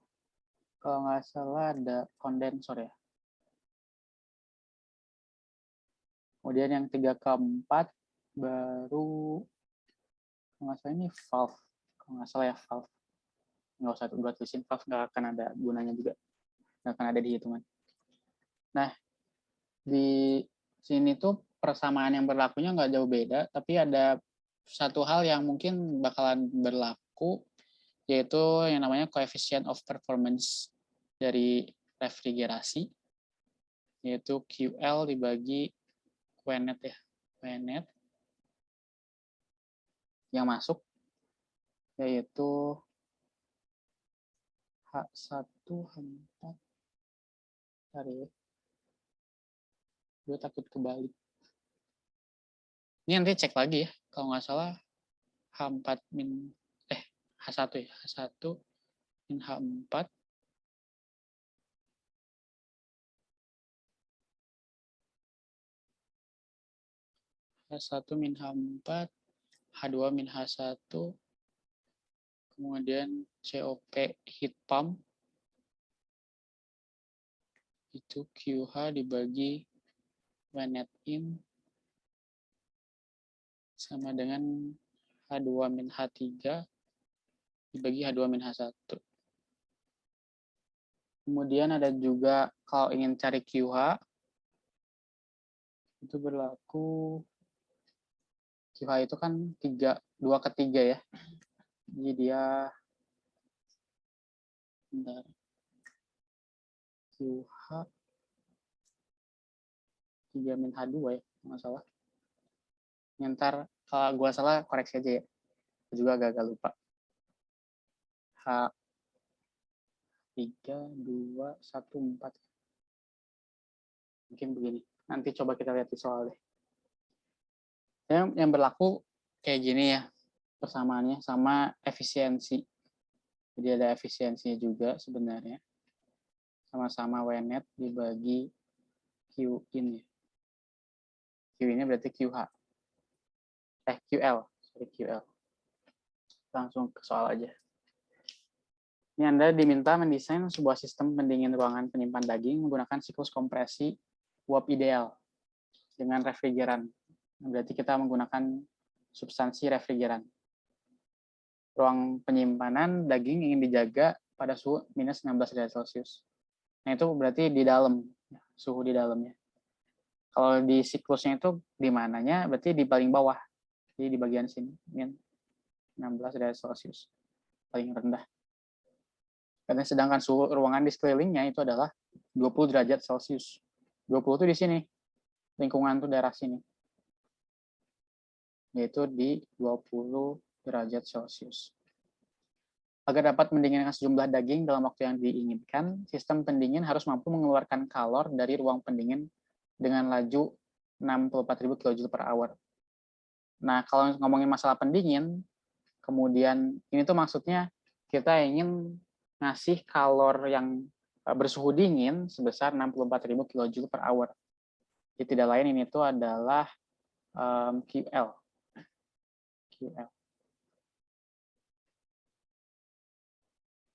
kalau nggak salah ada kondensor ya. Kemudian yang 3 ke 4 baru kalau nggak salah ini valve. Kalau nggak salah ya valve. Nggak usah gue tulisin, valve nggak akan ada gunanya juga. Nggak akan ada di hitungan. Nah, Di sini tuh persamaan yang berlakunya nggak jauh beda, tapi ada satu hal yang mungkin bakalan berlaku, yaitu yang namanya coefficient of performance dari refrigerasi, yaitu QL dibagi Qnet ya, Qnet yang masuk, yaitu H1 H4 dari gue takut kebalik. Ini nanti cek lagi ya, kalau nggak salah H4 min H1 ya, H1 min H4 H1 min H4 H2 min H1 kemudian COP heat pump itu QH dibagi Qnet in sama dengan H2 min H3 dibagi H2 min H1. Kemudian ada juga kalau ingin cari QH itu berlaku QH itu kan 2 ke 3 ya. Jadi dia bentar. QH 3 min H2 ya, nggak salah. Ntar kalau gua salah koreksi aja ya. Gua juga agak lupa. H 3, 2, 1, 4. Mungkin begini. Nanti coba kita lihat di soal deh. Yang berlaku kayak gini ya persamaannya sama efisiensi. Jadi ada efisiensinya juga sebenarnya. Sama-sama Wnet dibagi Q in ya. Q ini berarti QH. QL. Sorry, QL. Langsung ke soal aja. Ini Anda diminta mendesain sebuah sistem pendingin ruangan penyimpan daging menggunakan siklus kompresi uap ideal dengan refrigeran. Berarti kita menggunakan substansi refrigeran. Ruang penyimpanan daging ingin dijaga pada suhu minus 16 derajat Celcius. Nah itu berarti di dalam, suhu di dalamnya. Kalau di siklusnya itu di mananya, berarti di paling bawah. Jadi di bagian sini, min 16 derajat Celcius. Paling rendah. Karena sedangkan suhu ruangan di sekelilingnya itu adalah 20 derajat Celcius. 20 itu di sini. Lingkungan itu daerah sini. Yaitu di 20 derajat Celcius. Agar dapat mendinginkan sejumlah daging dalam waktu yang diinginkan, sistem pendingin harus mampu mengeluarkan kalor dari ruang pendingin dengan laju 64.000 kJ per hour. Nah, kalau ngomongin masalah pendingin, kemudian ini tuh maksudnya kita ingin ngasih kalor yang bersuhu dingin sebesar 64.000 kJ per hour. Jadi tidak lain ini tuh adalah QL.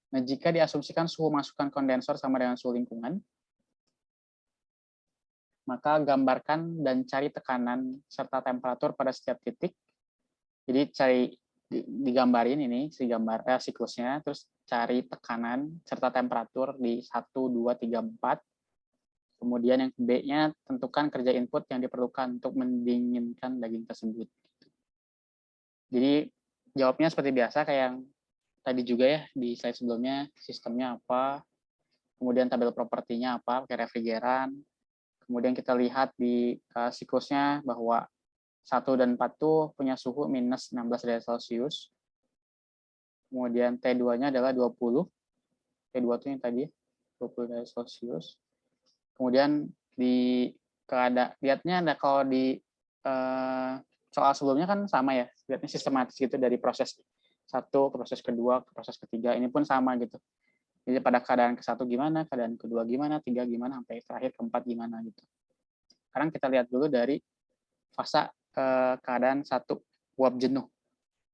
Nah, jika diasumsikan suhu masukan kondensor sama dengan suhu lingkungan, maka gambarkan dan cari tekanan serta temperatur pada setiap titik. Jadi cari digambarin ini siklusnya, terus cari tekanan serta temperatur di 1, 2, 3, 4. Kemudian yang B-nya tentukan kerja input yang diperlukan untuk mendinginkan daging tersebut. Jadi jawabnya seperti biasa kayak yang tadi juga ya di slide sebelumnya, sistemnya apa, kemudian tabel propertinya apa, pakai refrigeran. Kemudian kita lihat di siklusnya bahwa 1 dan 4 tuh punya suhu minus 16 derajat Celcius. Kemudian T2-nya adalah 20. T2 itu yang tadi 20 derajat Celcius. Kemudian di lihatnya ada kalau di soal sebelumnya kan sama ya, lihatnya sistematis gitu dari proses 1 ke proses kedua ke proses ketiga, ini pun sama gitu. Jadi pada keadaan ke-1 gimana, keadaan kedua gimana, 3 gimana, sampai terakhir ke-4 gimana gitu. Sekarang kita lihat dulu dari fase keadaan 1, uap jenuh.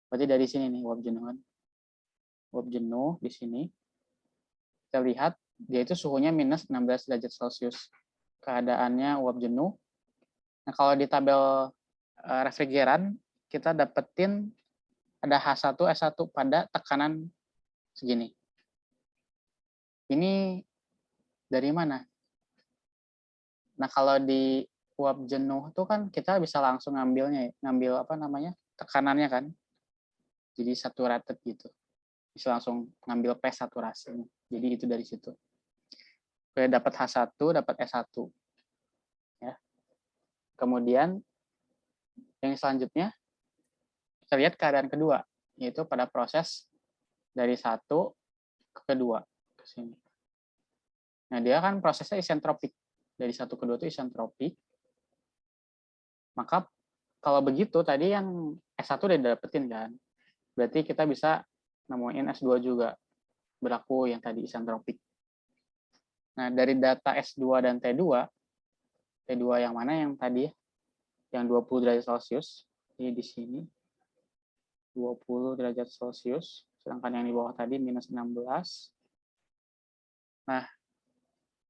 Berarti dari sini nih uap jenuh kan. Uap jenuh di sini. Kita lihat dia itu suhunya minus 16 derajat Celcius. Keadaannya uap jenuh. Nah, kalau di tabel refrigeran kita dapetin ada H1 S1 pada tekanan segini. Ini dari mana? Nah, kalau di uap jenuh tuh kan kita bisa langsung ngambil apa namanya, tekanannya kan. Jadi saturated gitu. Bisa langsung ngambil P saturasinya. Jadi itu dari situ. Oke, dapat H1, dapat S1. Ya. Kemudian yang selanjutnya kita lihat keadaan kedua, yaitu pada proses dari satu ke kedua ke sini. Nah, dia kan prosesnya isentropik. Dari satu ke dua itu isentropik. Maka kalau begitu tadi yang S1 udah dapetin kan. Berarti kita bisa nemuin S2 juga. Berlaku yang tadi isentropik. Nah, dari data S2 dan T2, T2 yang mana yang tadi? Yang 20 derajat Celcius. Ini di sini. 20 derajat Celcius. Sedangkan yang di bawah tadi minus 16. Nah,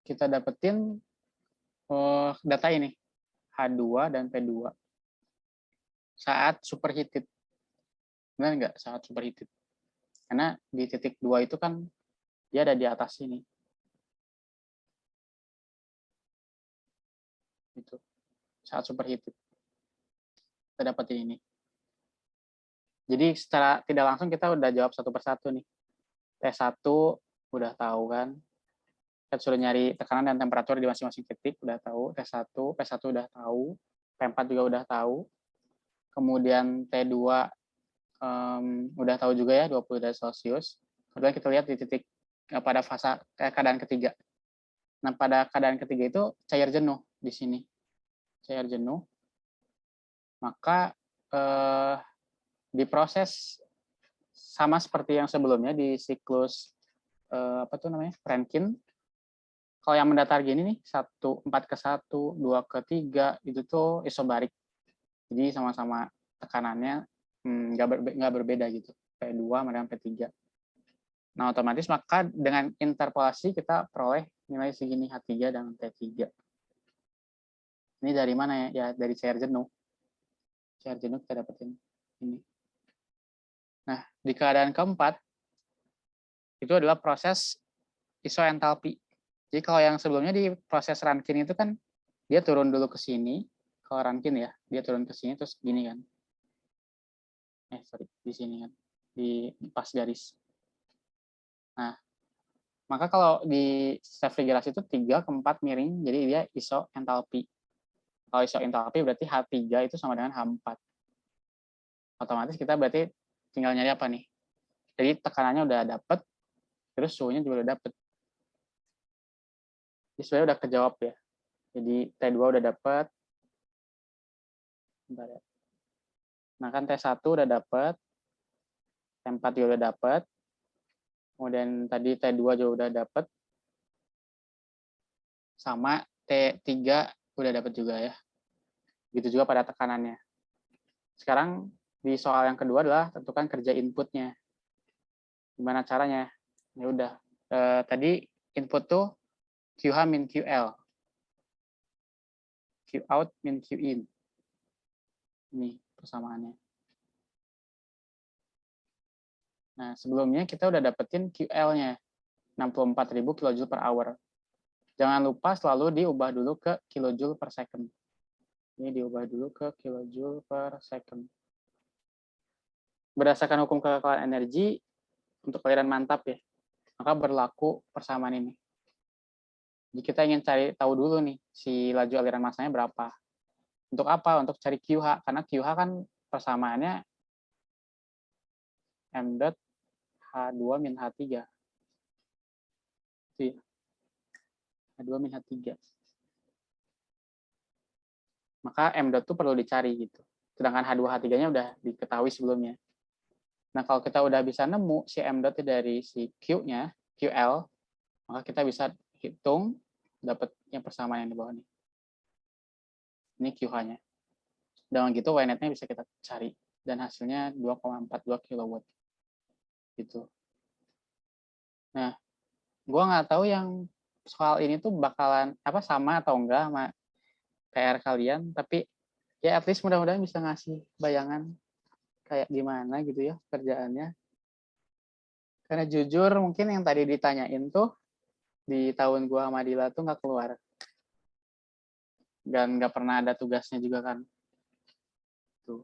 kita dapetin data ini. H2 dan P2. Saat superheated. Benar nggak saat superheated? Karena di titik 2 itu kan dia ada di atas sini. Itu saat superheated. Kita dapetin ini. Jadi secara tidak langsung kita udah jawab satu persatu nih. T1 udah tahu kan. Kita suruh nyari tekanan dan temperatur di masing-masing titik, udah tahu. T1, P1 udah tahu. P4 juga udah tahu. Kemudian T2 udah tahu juga ya, 20 derajat Celcius. Kemudian kita lihat di titik pada fase keadaan ketiga. Nah, pada keadaan ketiga itu cair jenuh di sini. Cair jenuh. Maka diproses sama seperti yang sebelumnya di siklus Rankine. Kalau yang mendatar gini nih, 4 ke 1, 2 ke 3, itu tuh isobarik. Jadi sama-sama tekanannya nggak berbeda gitu. P2 sama P3. Nah, otomatis maka dengan interpolasi kita peroleh nilai segini H3 dan T3. Ini dari mana ya? Ya dari cair jenuh. Cair jenuh kita dapetin ini. Nah, di keadaan keempat, itu adalah proses isoentalpi. Jadi kalau yang sebelumnya di proses Rankine itu kan dia turun dulu ke sini, kalau Rankine ya, dia turun ke sini terus gini kan. Di sini kan, di pas garis. Nah, maka kalau di refrigerasi itu 3 ke 4 miring, jadi dia isoentalpi. Kalau isoentalpi berarti H3 itu sama dengan H4. Otomatis kita berarti tinggal nyari apa nih? Jadi tekanannya udah dapet, terus suhunya juga udah dapet. Jadi sebenarnya udah kejawab ya. Jadi T2 udah dapet. Bentar ya. Nah kan T1 udah dapet. T4 juga udah dapet. Kemudian tadi T2 juga udah dapet. Sama T3 udah dapet juga ya. Gitu juga pada tekanannya. Sekarang di soal yang kedua adalah tentukan kerja inputnya. Gimana caranya? Ya udah. Tadi input tuh QH min QL. Q out min Q in. Ini persamaannya. Nah, sebelumnya kita udah dapetin QL-nya. 64.000 kJ per hour. Jangan lupa selalu diubah dulu ke kilojoule per second. Ini diubah dulu ke kilojoule per second. Berdasarkan hukum kekekalan energi, untuk aliran mantap ya, maka berlaku persamaan ini. Jadi kita ingin cari tahu dulu nih, si laju aliran masanya berapa. Untuk apa? Untuk cari QH. Karena QH kan persamaannya m dot H2 min H3. Itu ya. H2 min H3. Maka m dot itu perlu dicari gitu. Sedangkan H2 H3-nya udah diketahui sebelumnya. Nah, kalau kita udah bisa nemu si m dot dari si Q-nya, QL, maka kita bisa hitung dapat yang persamaan yang di bawah ini. Ini QH-nya. Dengan gitu Y-net-nya bisa kita cari dan hasilnya 2,42 kW. Gitu. Nah, gua nggak tahu yang soal ini tuh bakalan sama atau enggak sama PR kalian, tapi ya at least mudah-mudahan bisa ngasih bayangan kayak gimana gitu ya kerjaannya. Karena jujur mungkin yang tadi ditanyain tuh di tahun gua sama Dila tuh nggak keluar. dan nggak pernah ada tugasnya juga kan. Tuh.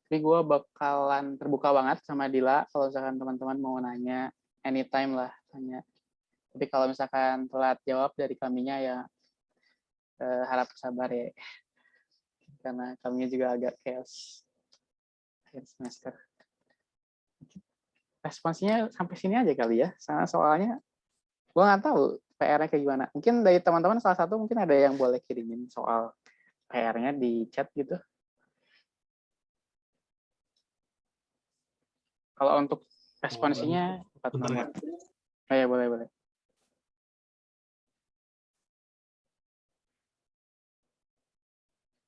Tapi gue bakalan terbuka banget sama Dila kalau misalkan teman-teman mau nanya anytime lah tanya. Tapi kalau misalkan telat jawab dari kaminya ya harap sabar ya. Karena kaminya juga agak chaos akhir semester. Responsnya sampai sini aja kali ya. Soalnya gue nggak tahu PR-nya kayak gimana. Mungkin dari teman-teman salah satu mungkin ada yang boleh kirimin soal PR-nya di chat gitu. Kalau untuk responsinya 4 nomor. Oh ya, boleh.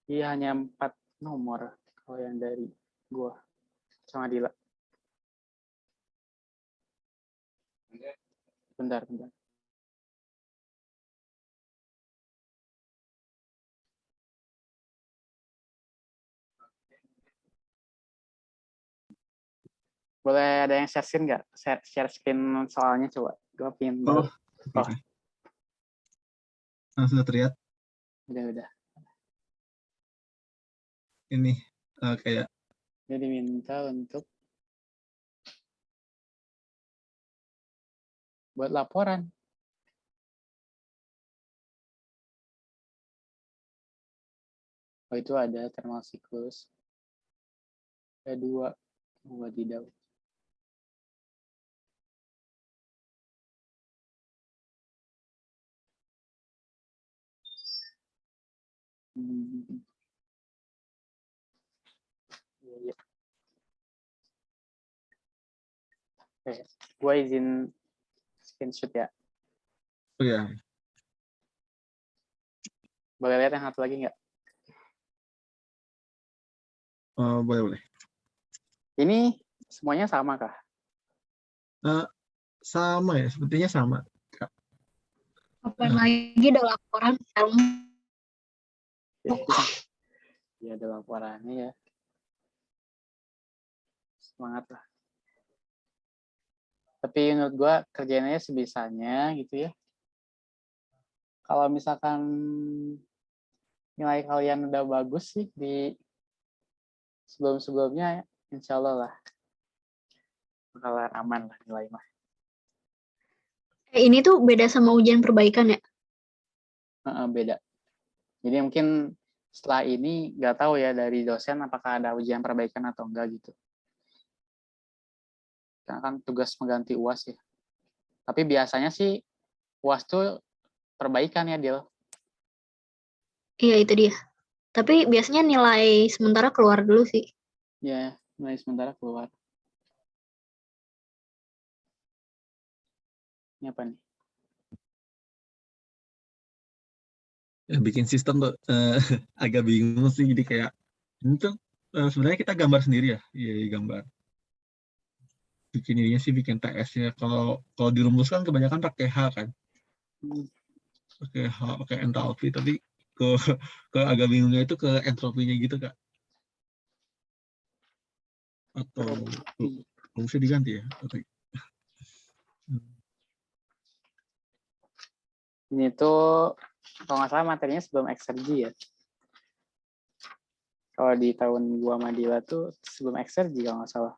Iya, hanya 4 nomor kalau yang dari gua sama Dila. Bentar. Boleh ada yang share screen nggak? Share screen soalnya coba. Gua pin. Oh. Sudah terlihat. Udah. Ini kayak. Jadi diminta untuk buat laporan. Oh, itu ada thermal siklus. Ada 2. Wadidaw. Iya. Oke, gue izin screenshot ya. Oh ya. Boleh lihat yang satu lagi nggak? Boleh. Ini semuanya sama kah? Sama ya, sepertinya sama. Kapan lagi ada laporan film? Ya ada laporannya ya. Semangat lah. Tapi menurut gue kerjanya sebisanya gitu ya. Kalau misalkan nilai kalian udah bagus sih di sebelum-sebelumnya, insya Allah lah bakalan aman lah nilai mah. Ini tuh beda sama ujian perbaikan ya? Beda. Jadi mungkin setelah ini nggak tahu ya dari dosen apakah ada ujian perbaikan atau enggak gitu. Karena kan tugas mengganti UAS ya. Tapi biasanya sih UAS tuh perbaikan ya, Dil. Iya, itu dia. Tapi biasanya nilai sementara keluar dulu sih. Ya, nilai sementara keluar. Ini apa nih? Ya, bikin sistem tuh agak bingung sih. Jadi kayak ini tuh sebenarnya kita gambar sendiri ya. Iya, gambar. Bikin ininya sih bikin TS-nya. Kalau dirumuskan kebanyakan pakai H kan. Pakai entalpi, tapi ke agak bingungnya itu ke entropinya gitu Kak. Atau bisa diganti ya? Ini tuh kalau nggak salah materinya sebelum eksergi ya. Kalau di tahun gua Madila tuh sebelum eksergi kalau nggak salah.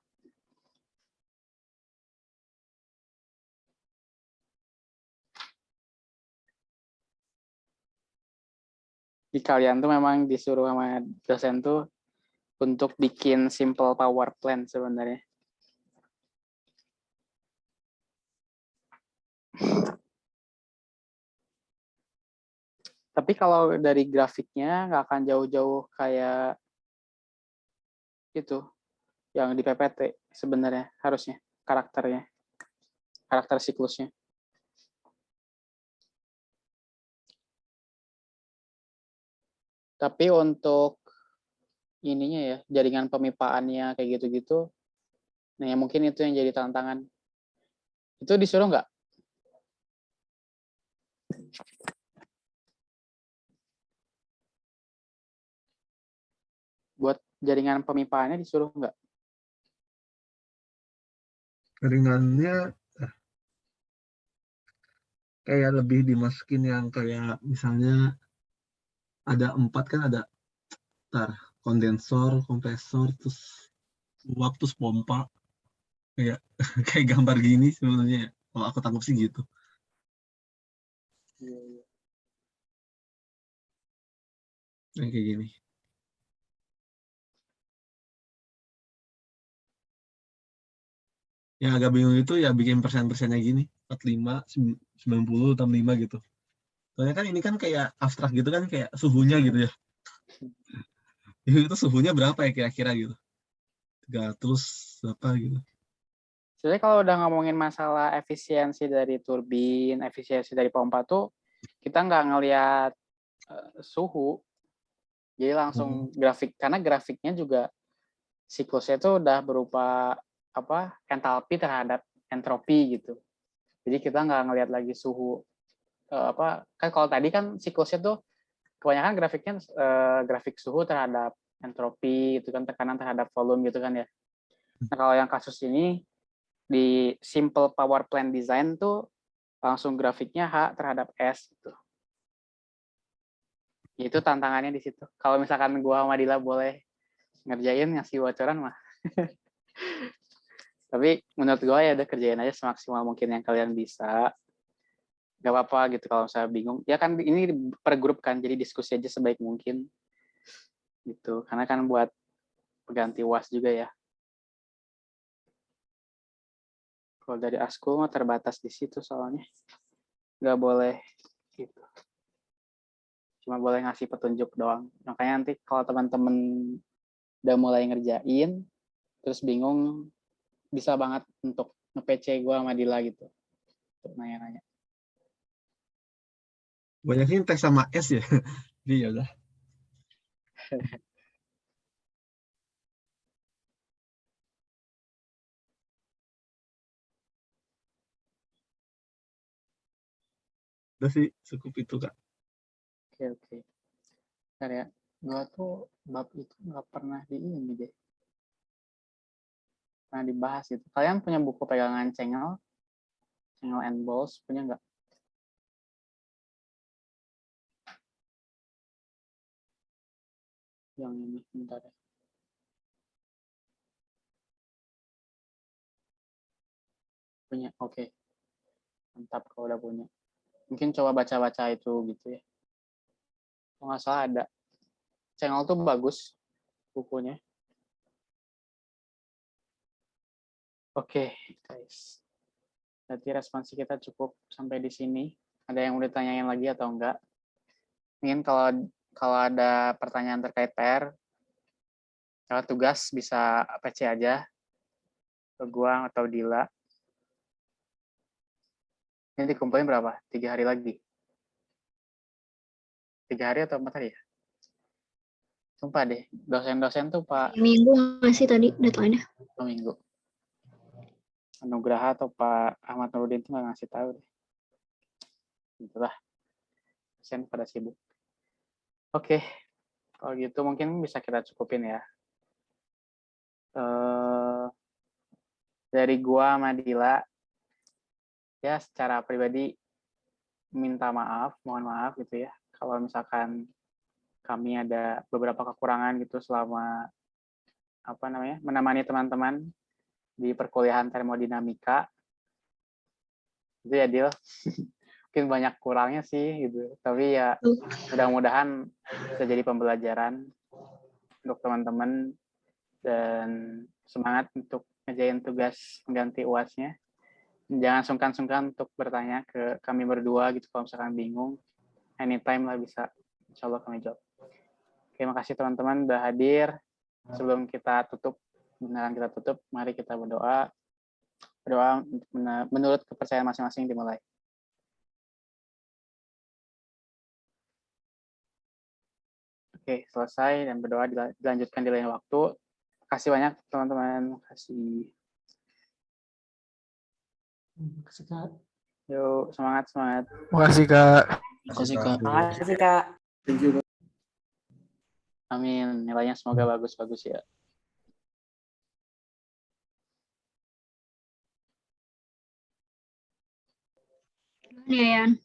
Di kalian tuh memang disuruh sama dosen tuh untuk bikin simple power plant sebenarnya. Tapi kalau dari grafiknya nggak akan jauh-jauh kayak itu yang di PPT sebenarnya harusnya karakter siklusnya. Tapi untuk ininya ya jaringan pemipaannya kayak gitu-gitu, nah ya mungkin itu yang jadi tantangan. Itu disuruh nggak? Buat jaringan pemipaannya disuruh nggak? Jaringannya kayak lebih dimasukin yang kayak misalnya ada 4 kan, ada kondensor, kompresor, terus uap, terus pompa, kayak kayak gambar gini sebenarnya ya. Kalau aku tangkap sih gitu. Yang kayak gini. Yang agak bingung itu ya bikin persen-persennya gini, 45, 90, 65 gitu. Soalnya kan ini kan kayak abstrak gitu kan, kayak suhunya gitu ya. Itu suhunya berapa ya kira-kira gitu. Terus apa gitu. Sebenarnya kalau udah ngomongin masalah efisiensi dari turbin, efisiensi dari pompa tuh, kita nggak ngelihat suhu, jadi langsung grafik, karena grafiknya juga siklusnya itu udah berupa apa entalpi terhadap entropi gitu. Jadi kita nggak ngelihat lagi suhu apa kan kalau tadi kan siklusnya tuh kebanyakan grafiknya grafik suhu terhadap entropi gitu kan, tekanan terhadap volume gitu kan ya. Nah kalau yang kasus ini di simple power plant design tuh langsung grafiknya H terhadap S gitu. Itu tantangannya di situ. Kalau misalkan gua sama Dila boleh ngerjain ngasih bocoran mah. Tapi menurut gua ya udah kerjain aja semaksimal mungkin yang kalian bisa. Gak apa-apa gitu kalau misalnya bingung. Ya kan ini per grup kan, jadi diskusi aja sebaik mungkin. Gitu. Karena kan buat pengganti UAS juga ya. Kalau dari Askul mah terbatas di situ soalnya. Nggak boleh gitu. Cuma boleh ngasih petunjuk doang. Makanya nanti kalau teman-teman udah mulai ngerjain, terus bingung, bisa banget untuk nge-PC gue sama Dila gitu. Untuk nanya-nanya. Banyak sih teks sama S ya. Jadi ya udah. Udah sih cukup itu Kak. Oke. Bentar ya. Gue tuh bab itu nggak pernah di ini deh. Pernah dibahas gitu. Kalian punya buku pegangan Cengel and Balls, punya nggak? Yang ini, bentar ya. Punya, oke. Mantap kalau udah punya. Mungkin coba baca-baca itu gitu ya. Kalau nggak salah ada. Cengel tuh bagus bukunya. Oke, guys. Berarti responsi kita cukup sampai di sini. Ada yang udah tanyain lagi atau enggak? Mungkin kalau ada pertanyaan terkait PR, kalau tugas bisa PC aja ke gua atau Dila. Ini dikumpulin berapa? 3 hari lagi? 3 hari atau 4 hari ya? Sumpah deh, dosen-dosen tuh Pak Minggu masih tadi deadline-nya. Minggu. Anugraha atau Pak Ahmad Nurudin tuh nggak ngasih tahu deh. Itulah, dosen pada sibuk. Oke, kalau gitu mungkin bisa kita cukupin ya. Dari gua sama Dila, ya secara pribadi minta maaf, mohon maaf gitu ya. Kalau misalkan kami ada beberapa kekurangan gitu selama menemani teman-teman di perkuliahan termodinamika. Itu ya Dil. Mungkin banyak kurangnya sih gitu. Tapi ya mudah-mudahan bisa jadi pembelajaran untuk teman-teman dan semangat untuk ngerjain tugas pengganti UAS-nya. Jangan sungkan-sungkan untuk bertanya ke kami berdua gitu kalau misalkan bingung. Anytime lah bisa. Insya Allah kami jawab. Oke, makasih teman-teman udah hadir. Sebelum kita tutup, beneran kita tutup, mari kita berdoa. Berdoa menurut kepercayaan masing-masing dimulai. Oke, selesai dan berdoa dilanjutkan di lain waktu. Kasih banyak teman-teman. Kasih Kak. Yuk, semangat. Makasih Kak. Makasih Kak. Makasih Kak. Amin. Nilainya semoga bagus-bagus ya. Iya, Yan.